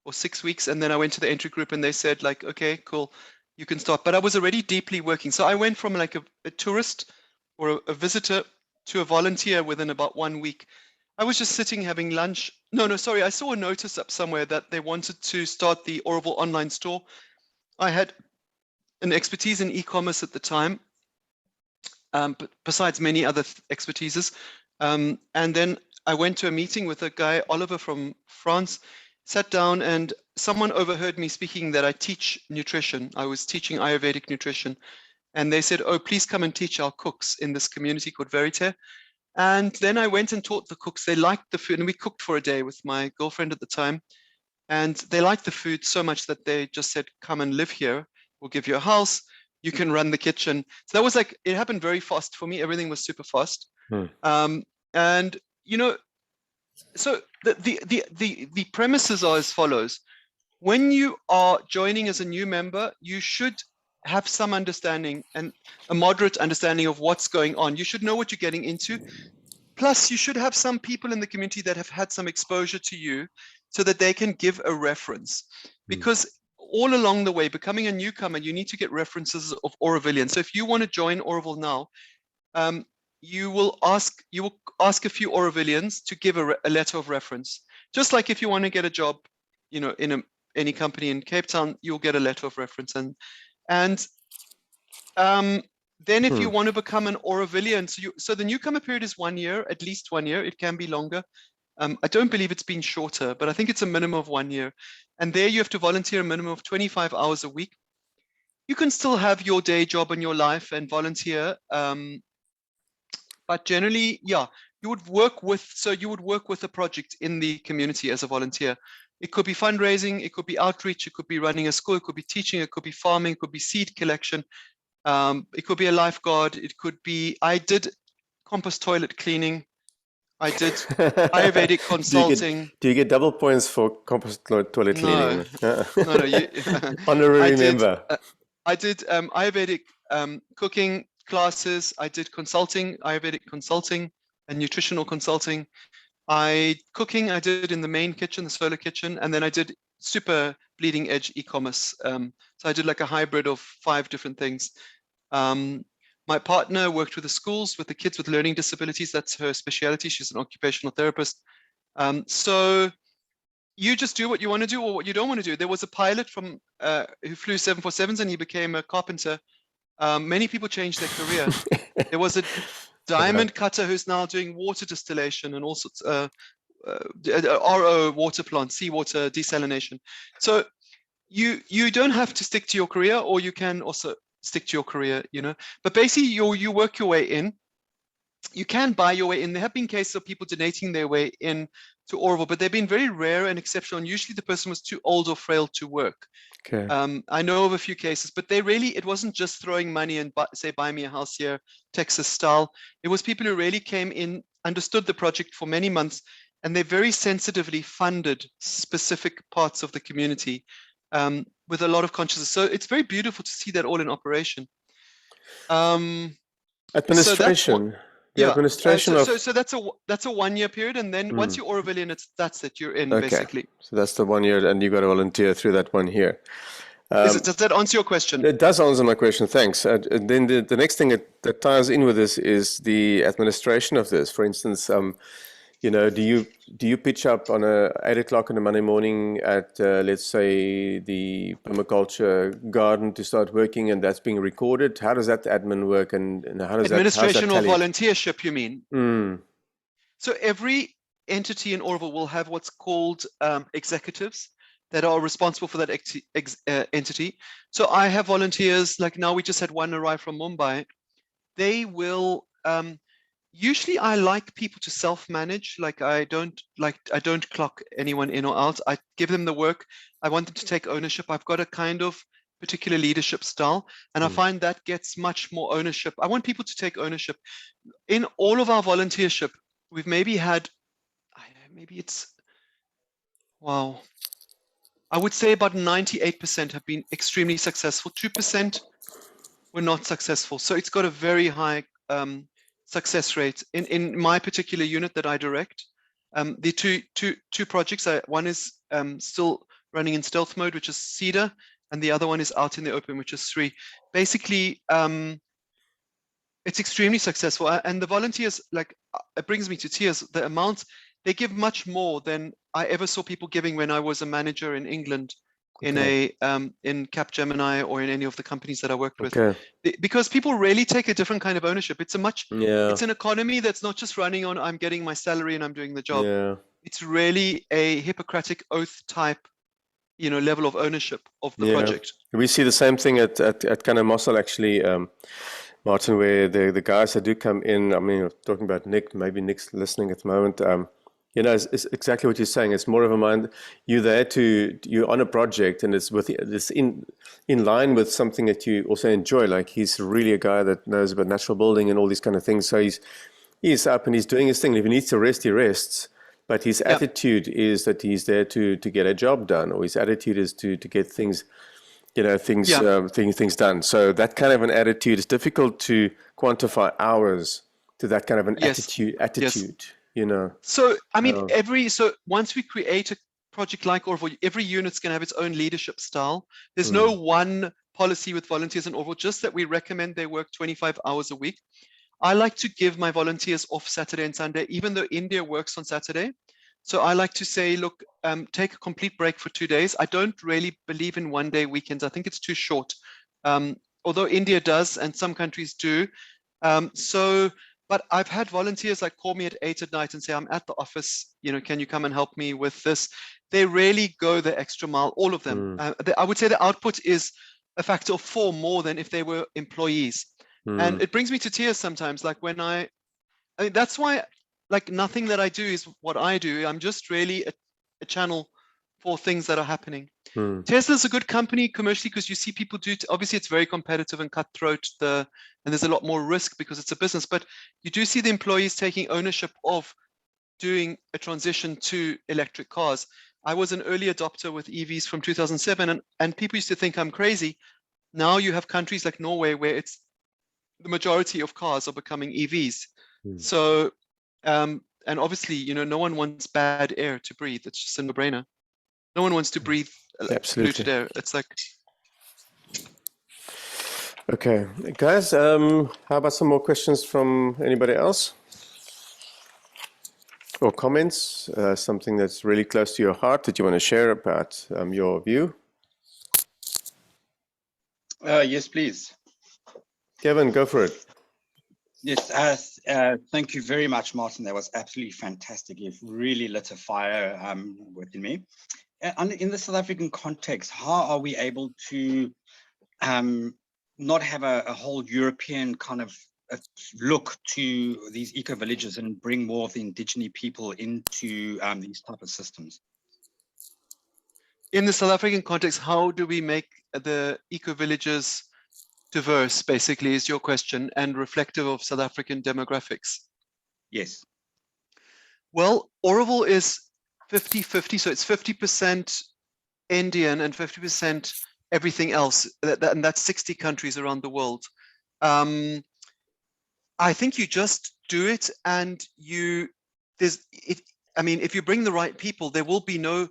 or 6 weeks. And then I went to the entry group and they said like, okay, cool, you can start. But I was already deeply working. So I went from like a tourist or a visitor to a volunteer within about 1 week. I was just sitting having lunch. No, sorry. I saw a notice up somewhere that they wanted to start the Auroville online store. I had an expertise in e-commerce at the time, but besides many other expertises. And then I went to a meeting with a guy, Oliver from France, sat down, and someone overheard me speaking that I teach nutrition. I was teaching Ayurvedic nutrition. And they said, oh, please come and teach our cooks in this community called Verite. And then I went and taught the cooks. They liked the food, and we cooked for a day with my girlfriend at the time. And they liked the food so much that they just said, come and live here. We'll give you a house. You can run the kitchen. So that was like, it happened very fast for me. Everything was super fast. And, so the premises are as follows. When you are joining as a new member, you should have some understanding and a moderate understanding of what's going on. You should know what you're getting into. Plus, you should have some people in the community that have had some exposure to you so that they can give a reference. Because all along the way, becoming a newcomer, you need to get references of Aurovilian. So if you want to join Auroville now, you will ask a few Aurovilians to give a letter of reference. Just like if you want to get a job, in any company in Cape Town, you'll get a letter of reference. And then if you want to become an Aurovilian, so the newcomer period is 1 year, at least 1 year. It can be longer. I don't believe it's been shorter, but I think it's a minimum of 1 year. And there you have to volunteer a minimum of 25 hours a week. You can still have your day job in your life and volunteer. But generally, yeah, you would work with a project in the community as a volunteer. It could be fundraising, it could be outreach, it could be running a school, it could be teaching, it could be farming, it could be seed collection. It could be a lifeguard. It could be, I did compost toilet cleaning. I did Ayurvedic consulting. Do you get double points for compost toilet cleaning? No. Honorary member. I did Ayurvedic cooking classes. I did consulting, Ayurvedic consulting and nutritional consulting. I did in the main kitchen, the solar kitchen, and then I did super bleeding edge e-commerce. So I did like a hybrid of 5 different things. My partner worked with the schools, with the kids with learning disabilities. That's her specialty. She's an occupational therapist. So you just do what you want to do or what you don't want to do. There was a pilot from who flew 747s and he became a carpenter. Many people changed their career. There was a diamond cutter who's now doing water distillation and all sorts of RO water plant, seawater desalination. So you don't have to stick to your career, or you can also stick to your career, but basically you work your way in. You can buy your way in. There have been cases of people donating their way in to Orville, but they've been very rare and exceptional. And usually the person was too old or frail to work. Okay. I know of a few cases, but it wasn't just throwing money and say, buy me a house here, Texas style. It was people who really came in, understood the project for many months, and they very sensitively funded specific parts of the community with a lot of consciousness. So it's very beautiful to see that all in operation. So that's what, Administration. The yeah. administration of. So that's a 1 year period, and then once you're Orwellian, that's it. You're in, Okay. basically. So that's the 1 year, and you got to volunteer through that 1 year. Does that answer your question? It does answer my question, thanks. And then the next thing that ties in with this is the administration of this. For instance, you know, do you pitch up on 8 o'clock on a Monday morning at let's say the permaculture garden to start working, and that's being recorded? How does that admin work, and how does administration that or volunteership, you mean? Mm. So every entity in Orville will have what's called executives that are responsible for that entity. So I have volunteers, like now we just had one arrive from Mumbai. They will, usually I like people to self-manage. Like I don't clock anyone in or out. I give them the work. I want them to take ownership. I've got a kind of particular leadership style, and I find that gets much more ownership. I want people to take ownership. In all of our volunteership, we've maybe had, wow, I would say about 98% have been extremely successful. 2% were not successful. So it's got a very high success rate. In my particular unit that I direct, the two projects, one is still running in stealth mode, which is Cedar, and the other one is out in the open, which is 3. Basically, it's extremely successful. And the volunteers, like, it brings me to tears. The amount, they give much more than I ever saw people giving when I was a manager in England, in Capgemini or in any of the companies that I worked with. Because people really take a different kind of ownership. It's it's an economy that's not just running on, I'm getting my salary and I'm doing the job. It's really a Hippocratic oath type, you know, level of ownership of the project. We see the same thing at KindaCommunity actually, Martin, where the guys that do come in, I mean, talking about Nick, maybe Nick's listening at the moment, you know, it's exactly what you're saying. It's more of a mind, you're on a project, and it's in line with something that you also enjoy. Like, he's really a guy that knows about natural building and all these kind of things. So he's up and he's doing his thing. If he needs to rest, he rests. But his attitude is that he's there to get a job done, or his attitude is to get things, you know, things done. So that kind of an attitude is difficult to quantify hours to that kind of an attitude, you know. So, I mean, so once we create a project like Orville, every unit's going to have its own leadership style. There's no one policy with volunteers in Orville, just that we recommend they work 25 hours a week. I like to give my volunteers off Saturday and Sunday, even though India works on Saturday. So I like to say, look, take a complete break for 2 days. I don't really believe in 1 day weekends. I think it's too short. Although India does, and some countries do. But I've had volunteers like call me at 8 at night and say, I'm at the office, you know, can you come and help me with this? They really go the extra mile, all of them. I would say the output is a factor of 4 more than if they were employees. And it brings me to tears sometimes, like when I mean, that's why, like, nothing that I do is what I do. I'm just really a channel for things that are happening. Tesla's a good company commercially because you see people do it. Obviously, it's very competitive and cutthroat, and there's a lot more risk because it's a business. But you do see the employees taking ownership of doing a transition to electric cars. I was an early adopter with EVs from 2007, and people used to think I'm crazy. Now you have countries like Norway where it's the majority of cars are becoming EVs. So, and obviously, you know, no one wants bad air to breathe. It's just a no-brainer. No one wants to breathe polluted air. It's like. Okay, guys, how about some more questions from anybody else? Or comments, something that's really close to your heart that you want to share about your view? Yes, please. Kevin, go for it. Yes, thank you very much, Martin. That was absolutely fantastic. You've really lit a fire within me. In the South African context, how are we able to not have a whole European kind of look to these eco-villages and bring more of the indigenous people into these type of systems? In the South African context, how do we make the eco-villages diverse, basically, is your question, and reflective of South African demographics? Yes. Well, Oroville is 50-50, so it's 50% Indian and 50% everything else, and that's 60 countries around the world. I think you just do it, and I mean, if you bring the right people, there will be no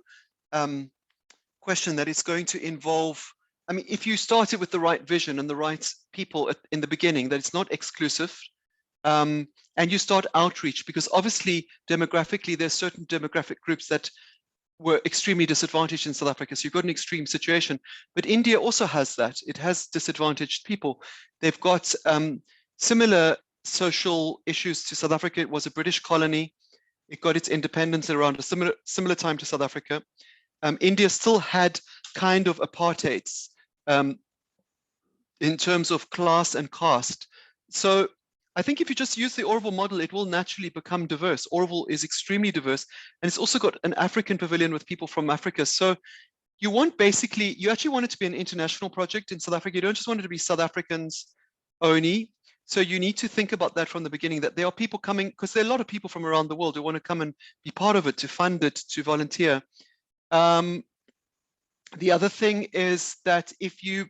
question that it's going to involve. I mean, if you start it with the right vision and the right people in the beginning, that it's not exclusive, and you start outreach, because obviously demographically, there's certain demographic groups that were extremely disadvantaged in South Africa. So you've got an extreme situation, but India also has that. It has disadvantaged people. They've got similar social issues to South Africa. It was a British colony. It got its independence around a similar time to South Africa. India still had kind of apartheids in terms of class and caste. So I think if you just use the Oroville model, it will naturally become diverse. Oroville is extremely diverse, and it's also got an African pavilion with people from Africa. So you actually want it to be an international project in South Africa. You don't just want it to be South Africans only. So you need to think about that from the beginning, that there are people coming, because there are a lot of people from around the world who want to come and be part of it, to fund it, to volunteer. The other thing is that if you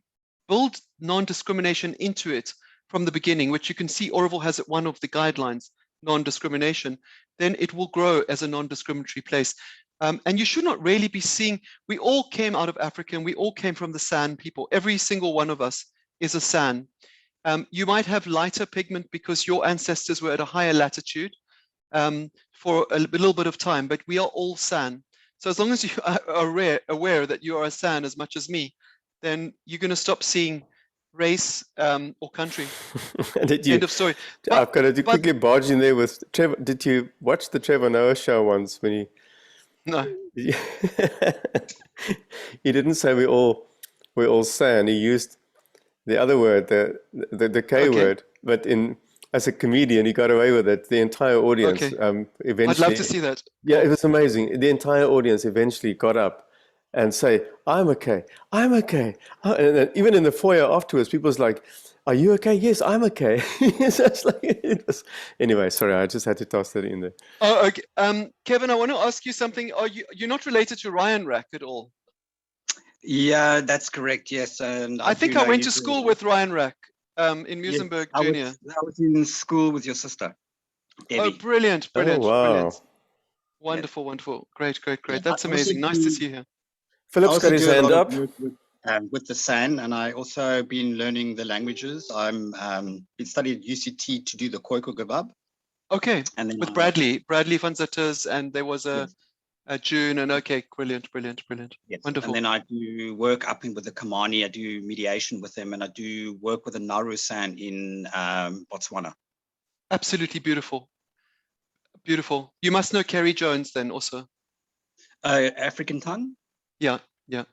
build non-discrimination into it from the beginning, which you can see Oroville has at one of the guidelines, non-discrimination, then it will grow as a non-discriminatory place. And you should not really be seeing, we all came out of Africa and we all came from the San people. Every single one of us is a San. You might have lighter pigment because your ancestors were at a higher latitude for a little bit of time, but we are all San. So as long as you are aware that you are a San as much as me, then you're going to stop seeing race or country. End of story. I've got to quickly barge in there with Trevor. Did you watch the Trevor Noah show once when he? No. He didn't say we're all San. He used the other word, the K word, but as a comedian, he got away with it. The entire audience eventually. I'd love to see that. Yeah, it was amazing. The entire audience eventually got up and say, "I'm okay. I'm okay." And then even in the foyer afterwards, people was like, "Are you okay?" "Yes, I'm okay." So it's like, anyway, sorry, I just had to toss that in there. Oh, okay. Kevin, I want to ask you something. You're not related to Ryan Rack at all? Yeah, that's correct. Yes, and I think I went to school with Ryan Rack in Muizenberg Junior. I was in school with your sister, Debbie. Oh, brilliant, brilliant, wow. Brilliant. Wonderful, wonderful. Great. That's amazing. Nice to see you here. Philip's got his hand up. With the San, and I also been learning the languages. I'm been studied at UCT to do the Khoikhoi Gabab. Okay, and then with Bradley van Zitters, and there was a June, and okay, brilliant. Yes. Wonderful. And then I do work up with the Kamani. I do mediation with them, and I do work with the Nauru San in Botswana. Absolutely beautiful. Beautiful. You must know Kerry Jones then also. African tongue? Yeah.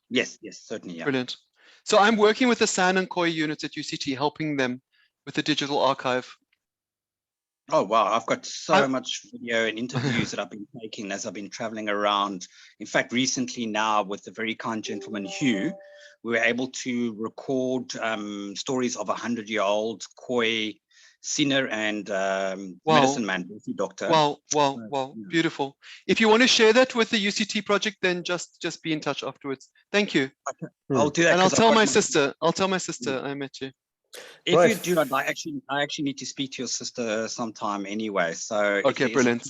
Yes, certainly. Yeah. Brilliant. So I'm working with the San and Khoi units at UCT, helping them with the digital archive. Oh, wow. I've got so much video and interviews that I've been taking as I've been traveling around. In fact, recently now with the very kind gentleman, Hugh, we were able to record stories of 100-year-old Khoi Sinner and medicine man, doctor. Wow. Beautiful. If you want to share that with the UCT project, then just be in touch afterwards. Thank you. Okay. I'll do that. And I'll tell my sister I met you. If you do, I actually need to speak to your sister sometime anyway. So okay, brilliant.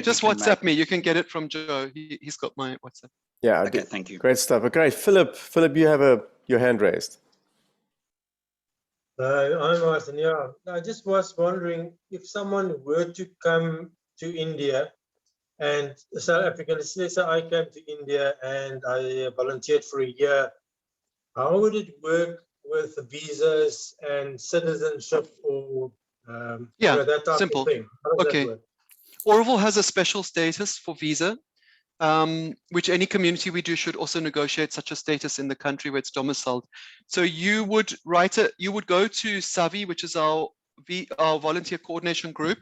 Just WhatsApp me. You can get it from Joe. He's got my WhatsApp. Yeah. Okay. Thank you. Great stuff. Great, Philip, you have your hand raised. I'm Martin. Yeah, I just was wondering if someone were to come to India and South Africa, let's say I came to India and I volunteered for a year, how would it work with visas and citizenship or that type simple. of thing? How does that work? Oroville has a special status for visa, which any community we do should also negotiate such a status in the country where it's domiciled. So you would go to SAVI, which is our our volunteer coordination group.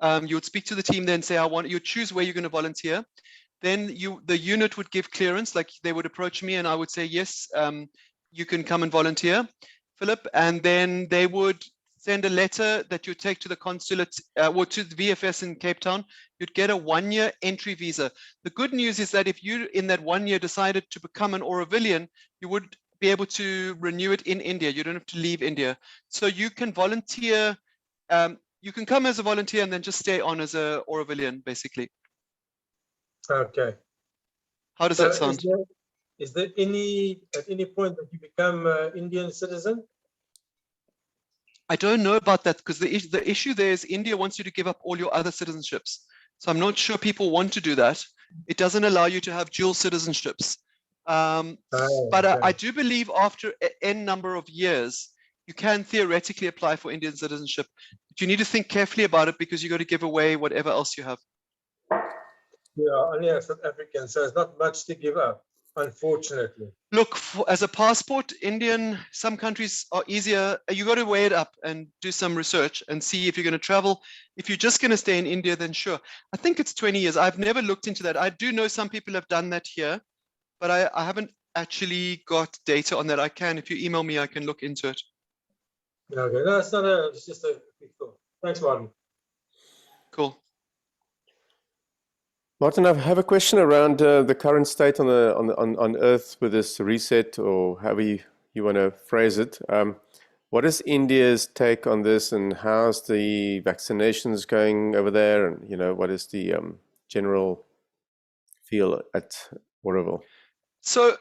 You would speak to the team, then say, you choose where you're going to volunteer. Then the unit would give clearance, like they would approach me and I would say, yes, you can come and volunteer, Philip. And then they would send a letter that you take to the consulate or to the VFS in Cape Town. You'd get a 1-year entry visa. The good news is that if you in that 1 year decided to become an Aurovilian, you would be able to renew it in India. You don't have to leave India. So you can volunteer, you can come as a volunteer and then just stay on as a Aurovilian, basically. Okay. How does that sound? Is there at any point that you become an Indian citizen? I don't know about that because the issue there is India wants you to give up all your other citizenships. So I'm not sure people want to do that. It doesn't allow you to have dual citizenships. But okay. I do believe after n number of years, you can theoretically apply for Indian citizenship. But you need to think carefully about it because you got to give away whatever else you have. Yeah, only a South African, so it's not much to give up, unfortunately. Look, as a passport, some countries are easier. You got to weigh it up and do some research and see if you're going to travel. If you're just going to stay in India, then sure. I think it's 20 years. I've never looked into that. I do know some people have done that here, but I haven't actually got data on that. If you email me, I can look into it. Okay, no, it's just a quick thought. Thanks, Martin. Cool. Martin, I have a question around the current state on Earth with this reset, or however you want to phrase it. What is India's take on this, and how's the vaccinations going over there? And what is the general feel at Auroville? So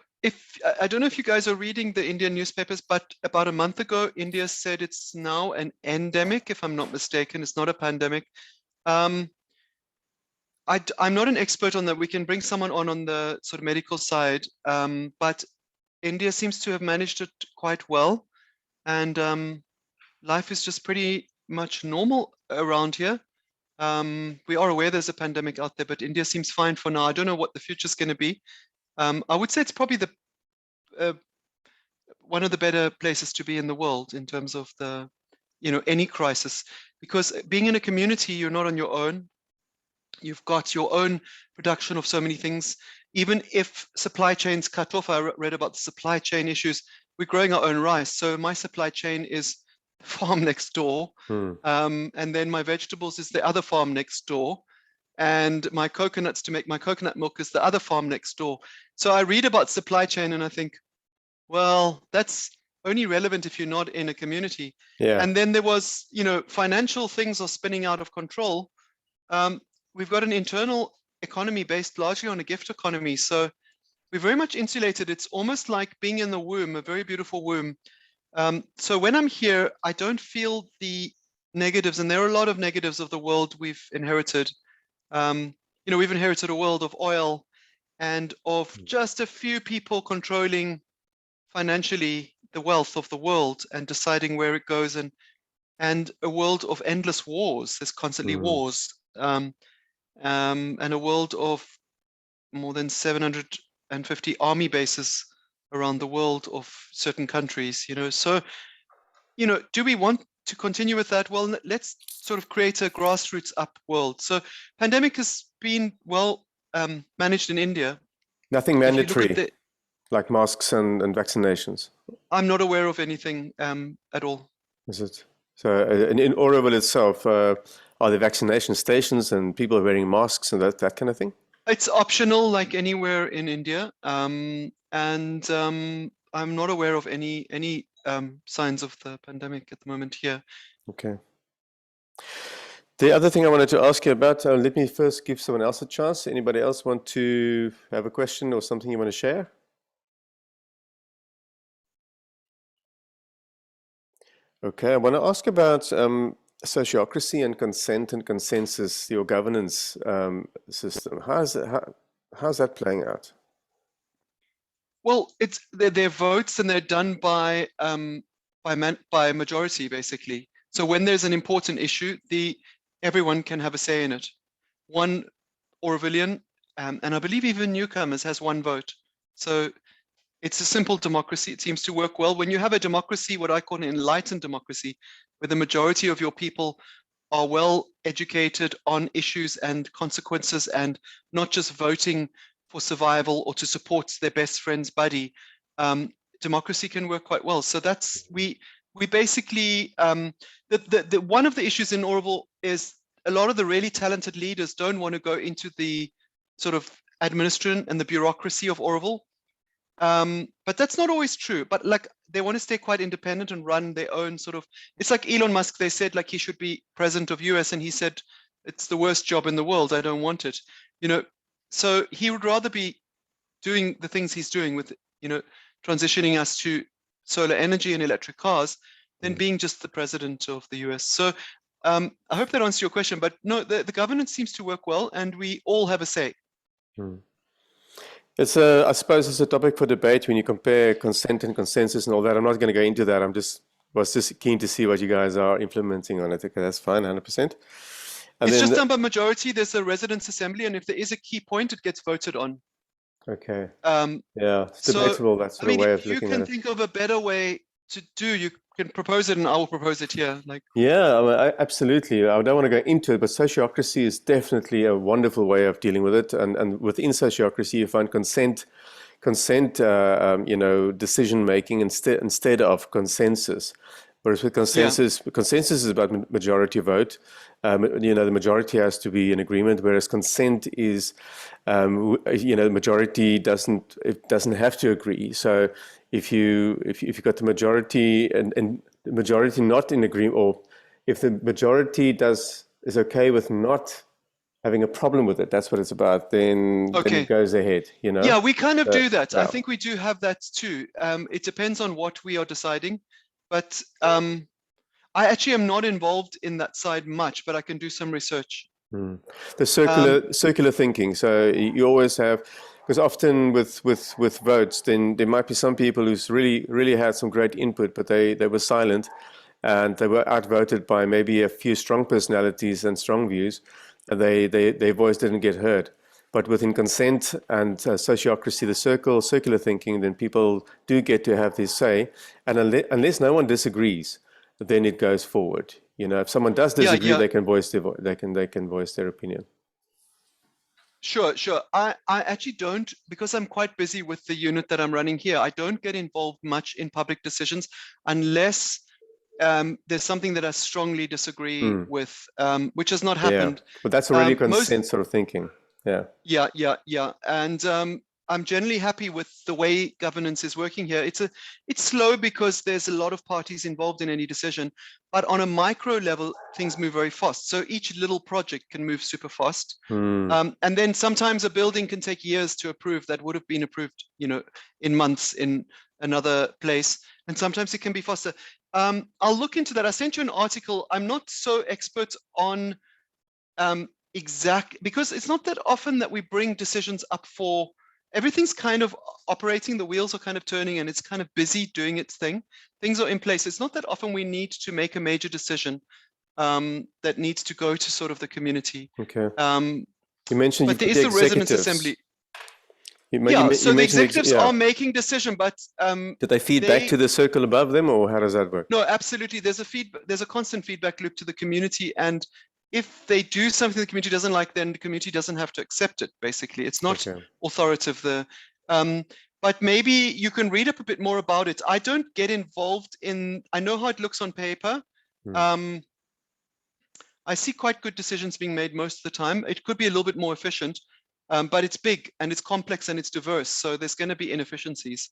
I don't know if you guys are reading the Indian newspapers, but about a month ago, India said it's now an endemic, if I'm not mistaken. It's not a pandemic. I'm not an expert on that. We can bring someone on the sort of medical side, but India seems to have managed it quite well, and life is just pretty much normal around here. We are aware there's a pandemic out there, but India seems fine for now. I don't know what the future is going to be. I would say it's probably one of the better places to be in the world in terms of any crisis, because being in a community, you're not on your own. You've got your own production of so many things. Even if supply chains cut off, I read about the supply chain issues. We're growing our own rice. So my supply chain is the farm next door. And then my vegetables is the other farm next door. And my coconuts to make my coconut milk is the other farm next door. So I read about supply chain and I think, well, that's only relevant if you're not in a community. Yeah. And then there was, financial things are spinning out of control. We've got an internal economy based largely on a gift economy. So we're very much insulated. It's almost like being in the womb, a very beautiful womb. So when I'm here, I don't feel the negatives, and there are a lot of negatives of the world we've inherited. We've inherited a world of oil and of just a few people controlling financially the wealth of the world and deciding where it goes, and a world of endless wars. There's constantly wars. And a world of more than 750 army bases around the world of certain countries, So, do we want to continue with that? Well, let's sort of create a grassroots up world. So pandemic has been well managed in India. Nothing mandatory, like masks and vaccinations? I'm not aware of anything at all. Is it? So in Auroville itself, are there vaccination stations and people are wearing masks and that kind of thing? It's optional, like anywhere in India, and I'm not aware of any signs of the pandemic at the moment here. Okay. The other thing I wanted to ask you about, let me first give someone else a chance. Anybody else want to have a question or something you want to share? Okay, I want to ask about sociocracy and consent and consensus, your governance system. How's that playing out? Well, they're votes, and they're done by majority, basically. So when there's an important issue, everyone can have a say in it. One Aurovilian, and I believe even newcomers, has one vote. So It's a simple democracy. It seems to work well. When you have a democracy, what I call an enlightened democracy, where the majority of your people are well educated on issues and consequences and not just voting for survival or to support their best friend's buddy, democracy can work quite well. So that's, we basically, one of the issues in Orville is a lot of the really talented leaders don't want to go into the sort of administration and the bureaucracy of Orville. But that's not always true. But like, they want to stay quite independent and run their own sort of, it's like Elon Musk, they said like he should be president of US, and he said, it's the worst job in the world, I don't want it. You know, so he would rather be doing the things he's doing with, you know, transitioning us to solar energy and electric cars than being just the president of the US. So I hope that answers your question, but no, the governance seems to work well, and we all have a say. It's I suppose it's a topic for debate when you compare consent and consensus and all that. I'm not going to go into that. Was just keen to see what you guys are implementing on it. Okay, that's fine, 100%. And it's just done by majority. There's a residents' assembly, and if there is a key point, it gets voted on. Okay. Yeah, it's debatable. That's the way of looking at it. If you can think of a better way to do, you can propose it, and I will propose it here. Like, yeah, absolutely. I don't want to go into it, but sociocracy is definitely a wonderful way of dealing with it. And within sociocracy, you find consent, you know, decision making instead of consensus. Whereas with consensus, consensus is about majority vote. You know, the majority has to be in agreement. Whereas consent is, you know, the majority doesn't have to agree. So if you've got the majority and the majority not in agreement, or if the majority is okay with not having a problem with it, that's what it's about, then it goes ahead, you know? Yeah, we kind of do that. I think we do have that too. It depends on what we are deciding, but I actually am not involved in that side much, but I can do some research. The circular thinking. So you always have, because often with votes, then there might be some people who's really had some great input, but they were silent, and they were outvoted by maybe a few strong personalities and strong views, and their voice didn't get heard. But within consent and sociocracy, the circular thinking, then people do get to have their say, and unless no one disagrees, then it goes forward. You know, if someone does disagree, they can voice their opinion. Sure. I actually don't, because I'm quite busy with the unit that I'm running here. I don't get involved much in public decisions unless there's something that I strongly disagree with, which has not happened. Yeah. But that's already consent sort of thinking. Yeah. Yeah. And I'm generally happy with the way governance is working here. It's slow because there's a lot of parties involved in any decision, but on a micro level, things move very fast. So each little project can move super fast. And then sometimes a building can take years to approve that would have been approved, you know, in months in another place. And sometimes it can be faster. I'll look into that. I sent you an article. I'm not so expert on because it's not that often that we bring decisions up for, everything's kind of operating, the wheels are kind of turning, and it's kind of busy doing its thing. Things are in place. It's not that often we need to make a major decision that needs to go to sort of the community. Okay. You mentioned, but there is the residents' assembly. So the executives are making decision, but did they feed back to the circle above them, or how does that work? No, absolutely. There's a constant feedback loop to the community, and if they do something the community doesn't like, then the community doesn't have to accept it. Basically, it's not authoritative there. But maybe you can read up a bit more about it. I don't get involved in. I know how it looks on paper. I see quite good decisions being made most of the time. It could be a little bit more efficient. But it's big and it's complex and it's diverse, so there's going to be inefficiencies.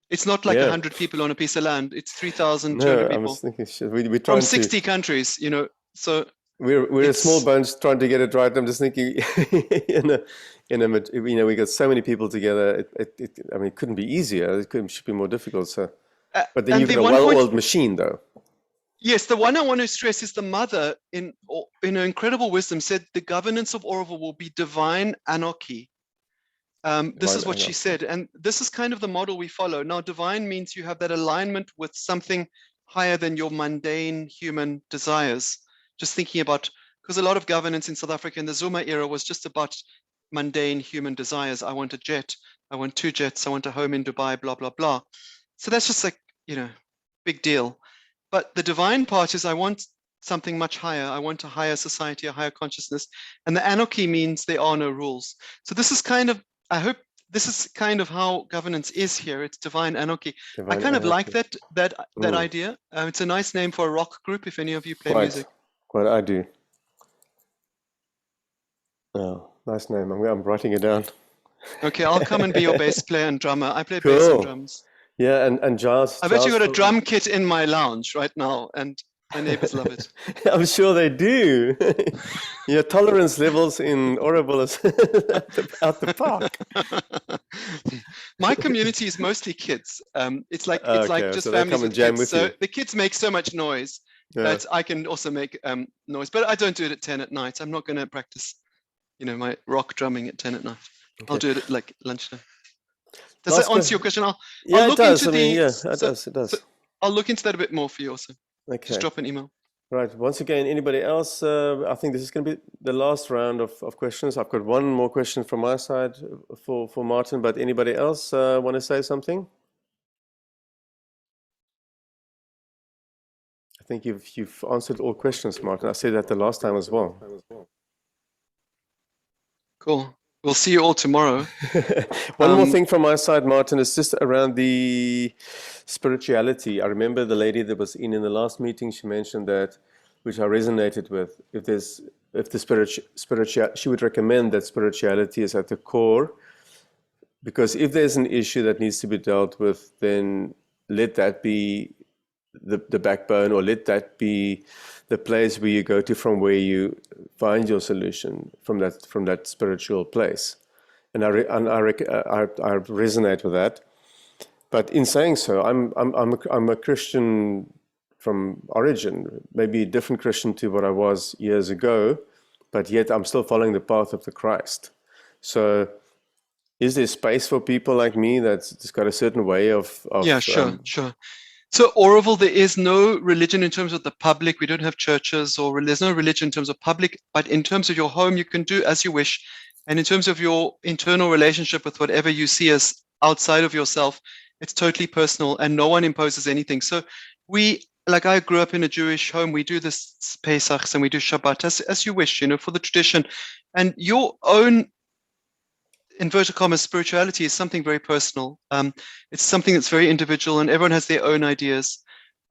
It's not like 100 people on a piece of land. It's 3,200 people. I was thinking, we're from 60 countries, you know. So we're a small bunch trying to get it right. I'm just thinking, you know, we got so many people together. I mean, it couldn't be easier. It should be more difficult. So, but then you've got a well-oiled machine, though. Yes, the one I want to stress is the mother, in her incredible wisdom, said the governance of Orville will be divine anarchy. This is what she said, and this is kind of the model we follow. Now, divine means you have that alignment with something higher than your mundane human desires. Just thinking about, because a lot of governance in South Africa in the Zuma era was just about mundane human desires. I want a jet. I want 2 jets, I want a home in Dubai, blah, blah, blah. So that's just like, big deal. But the divine part is I want something much higher. I want a higher society, a higher consciousness. And the anarchy means there are no rules. So this is kind of, I hope this is kind of how governance is here. It's divine anarchy. I kind of like that idea. It's a nice name for a rock group, if any of you play music. Quite, I do. Oh, nice name. I'm writing it down. Okay, I'll come and be your bass player and drummer. I play bass and drums. Yeah, and Giles. I've actually got a drum kit in my lounge right now, and my neighbors love it. I'm sure they do. Your tolerance levels in Oroville is out the park. My community is mostly kids. It's like just so families with jam kids. with So you. the kids make so much noise that I can also make noise. But I don't do it at 10 at night. I'm not going to practice, my rock drumming at 10 at night. Okay. I'll do it at like lunchtime. Does that answer your question? I'll look into it does. So I'll look into that a bit more for you also. Okay. Just drop an email. Right. Once again, anybody else? I think this is going to be the last round of questions. I've got one more question from my side for Martin, but anybody else want to say something? I think you've answered all questions, Martin. I said that the last time as well. Cool. We'll see you all tomorrow. One more thing from my side, Martin, is just around the spirituality. I remember the lady that was in the last meeting, she mentioned that, which I resonated with. She would recommend that spirituality is at the core, because if there's an issue that needs to be dealt with, then let that be the backbone, or let that be the place where you go to from where you find your solution, from that spiritual place. And I resonate with that. But in saying so, I'm a Christian from origin, maybe a different Christian to what I was years ago, but yet I'm still following the path of the Christ. So is there space for people like me that's got a certain way of yeah, sure. So Oroville, there is no religion in terms of the public. We don't have churches, or there's no religion in terms of public, but in terms of your home, you can do as you wish. And in terms of your internal relationship with whatever you see as outside of yourself, it's totally personal and no one imposes anything. So I grew up in a Jewish home. We do this Pesachs and we do Shabbat as you wish, for the tradition. And your own inverted commas spirituality is something very personal. It's something that's very individual, and everyone has their own ideas.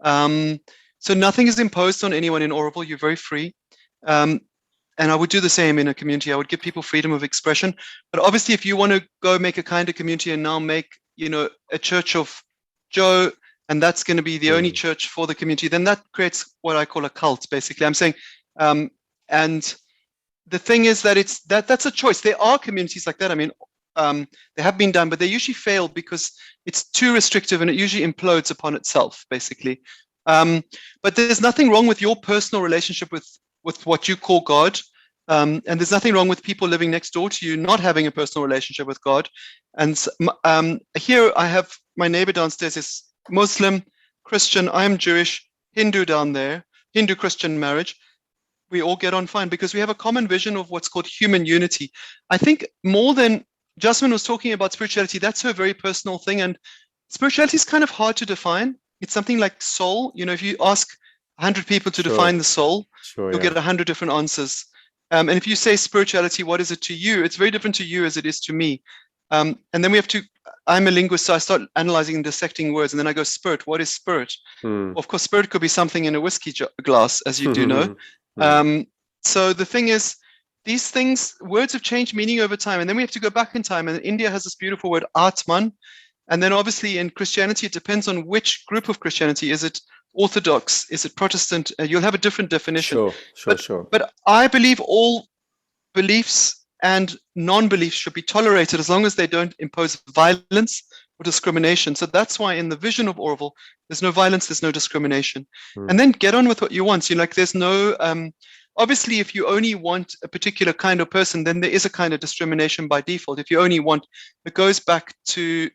So nothing is imposed on anyone in Oroville. You're very free. And I would do the same in a community. I would give people freedom of expression. But obviously, if you want to go make a kind of community and now make, a church of Joe, and that's going to be the only church for the community, then that creates what I call a cult, basically. I'm saying, and the thing is that that's a choice. There are communities like that. I mean, they have been done, but they usually fail because it's too restrictive and it usually implodes upon itself, basically. But there's nothing wrong with your personal relationship with what you call God. And there's nothing wrong with people living next door to you not having a personal relationship with God. And here I have my neighbor downstairs is Muslim, Christian, I'm Jewish, Hindu down there, Hindu-Christian marriage. We all get on fine because we have a common vision of what's called human unity. I think more than Jasmine was talking about spirituality, that's her very personal thing. And spirituality is kind of hard to define. It's something like soul. If you ask 100 people to define the soul, you'll get 100 different answers. And if you say spirituality, what is it to you? It's very different to you as it is to me. And then we have to, I'm a linguist, so I start analyzing and dissecting words. And then I go, spirit, what is spirit? Of course, spirit could be something in a whiskey glass, as you do know. So the thing is, these things, words have changed meaning over time. And then we have to go back in time. And India has this beautiful word, Atman. And then obviously in Christianity, it depends on which group of Christianity. Is it Orthodox? Is it Protestant? You'll have a different definition. Sure. But I believe all beliefs and non-beliefs should be tolerated as long as they don't impose violence or discrimination. So that's why in the vision of Oroville, there's no violence, there's no discrimination. And then get on with what you want. So there's no, obviously, if you only want a particular kind of person, then there is a kind of discrimination by default. If you only want, it goes back to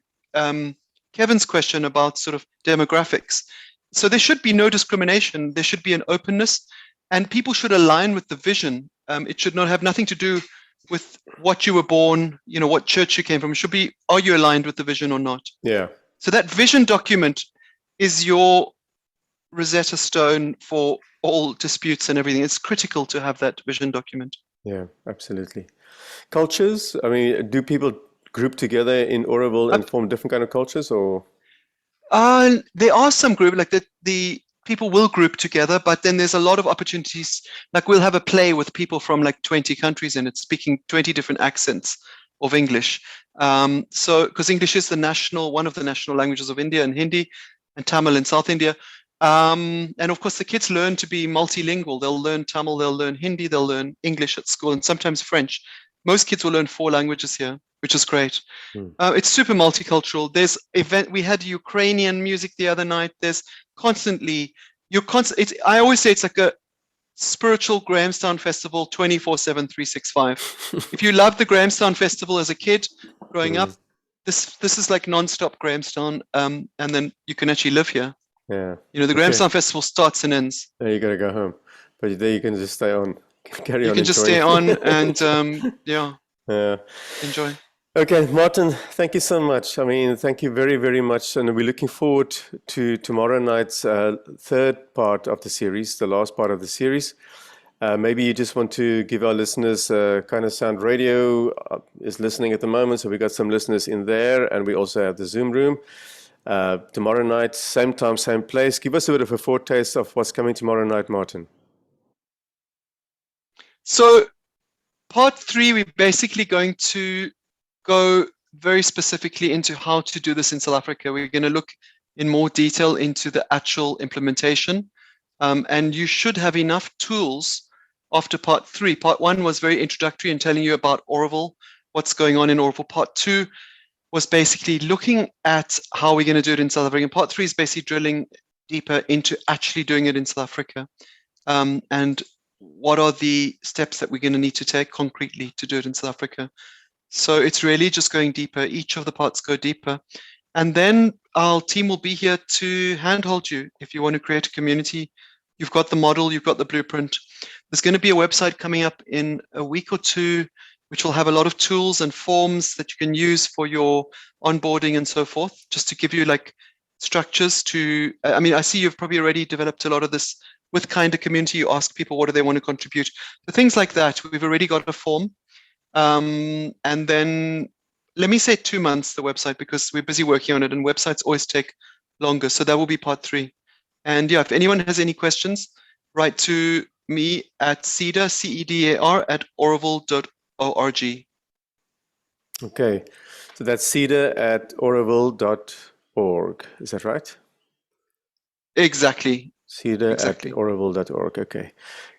Kevin's question about sort of demographics. So there should be no discrimination. There should be an openness, and people should align with the vision. It should not have nothing to do with what you were born, what church you came from. It should be, are you aligned with the vision or not? Yeah. So that vision document is your Rosetta Stone for all disputes and everything. It's critical to have that vision document. Yeah, absolutely. Cultures, I mean, do people group together in Oroville and form different kind of cultures, or? There are some group, like the people will group together, but then there's a lot of opportunities. Like we'll have a play with people from like 20 countries and it's speaking 20 different accents of English. So, because English is one of the national languages of India, and Hindi and Tamil in South India. And of course, the kids learn to be multilingual. They'll learn Tamil, they'll learn Hindi, they'll learn English at school, and sometimes French. Most kids will learn 4 languages here, which is great. It's super multicultural. We had Ukrainian music the other night. There's constantly, I always say it's like a spiritual Grahamstown festival 24/7, 365. If you love the Grahamstown festival as a kid growing up, this is like non-stop Grahamstown, and then you can actually live here. Yeah. The Grahamstown festival starts and ends. Yeah, you gotta go home, but there you can just stay on, carry on. You can just stay on and enjoy. Okay, Martin, thank you so much. I mean, thank you very, very much. And we're looking forward to tomorrow night's third part of the series, the last part of the series. Maybe you just want to give our listeners Kind of Sound Radio is listening at the moment. So we got some listeners in there, and we also have the Zoom room. Tomorrow night, same time, same place. Give us a bit of a foretaste of what's coming tomorrow night, Martin. So part 3, we're basically going to go very specifically into how to do this in South Africa. We're going to look in more detail into the actual implementation. And you should have enough tools after part 3. Part 1 was very introductory and telling you about Oroville, what's going on in Oroville. Part 2 was basically looking at how we're going to do it in South Africa. And part 3 is basically drilling deeper into actually doing it in South Africa. And what are the steps that we're going to need to take concretely to do it in South Africa. So it's really just going deeper. Each of the parts go deeper. And then our team will be here to handhold you. If you want to create a community, you've got the model, you've got the blueprint. There's going to be a website coming up in a week or 2, which will have a lot of tools and forms that you can use for your onboarding and so forth, just to give you like structures to, I mean, I see you've probably already developed a lot of this with KindaCommunity. You ask people, what do they want to contribute? So things like that, we've already got a form. And then let me say 2 months, the website, because we're busy working on it and websites always take longer. So that will be part 3. And yeah, if anyone has any questions, write to me at cedar, CEDAR, at oroville.org. Okay, so that's cedar@oroville.org. Is that right? Exactly. cedar@oroville.org. Okay,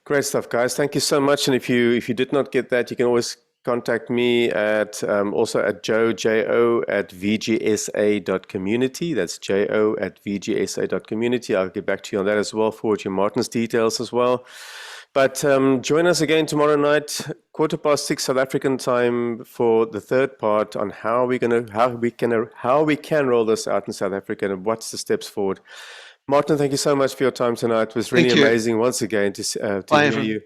great stuff, guys. Thank you so much. And if you did not get that, you can always contact me at also at jo@vgsa.community. That's jo@vgsa.community. I'll get back to you on that as well. Forward you Martin's details as well. But join us again tomorrow night, 6:15 South African time, for the third part on how we can roll this out in South Africa and what's the steps forward. Martin, thank you so much for your time tonight. It was really amazing once again to hear you.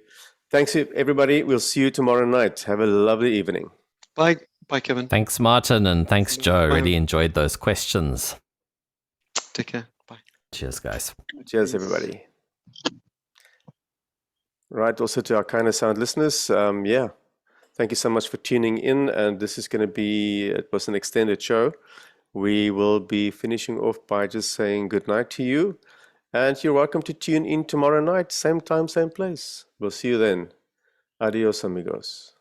Thanks, everybody. We'll see you tomorrow night. Have a lovely evening. Bye. Bye, Kevin. Thanks, Martin, and thanks, Joe. Bye. Really enjoyed those questions. Take care. Bye. Cheers, guys. Cheers, everybody. Right, also to our Kind of Sound listeners, thank you so much for tuning in. And this is going to be, it was an extended show. We will be finishing off by just saying good night to you. And you're welcome to tune in tomorrow night, same time, same place. We'll see you then. Adios, amigos.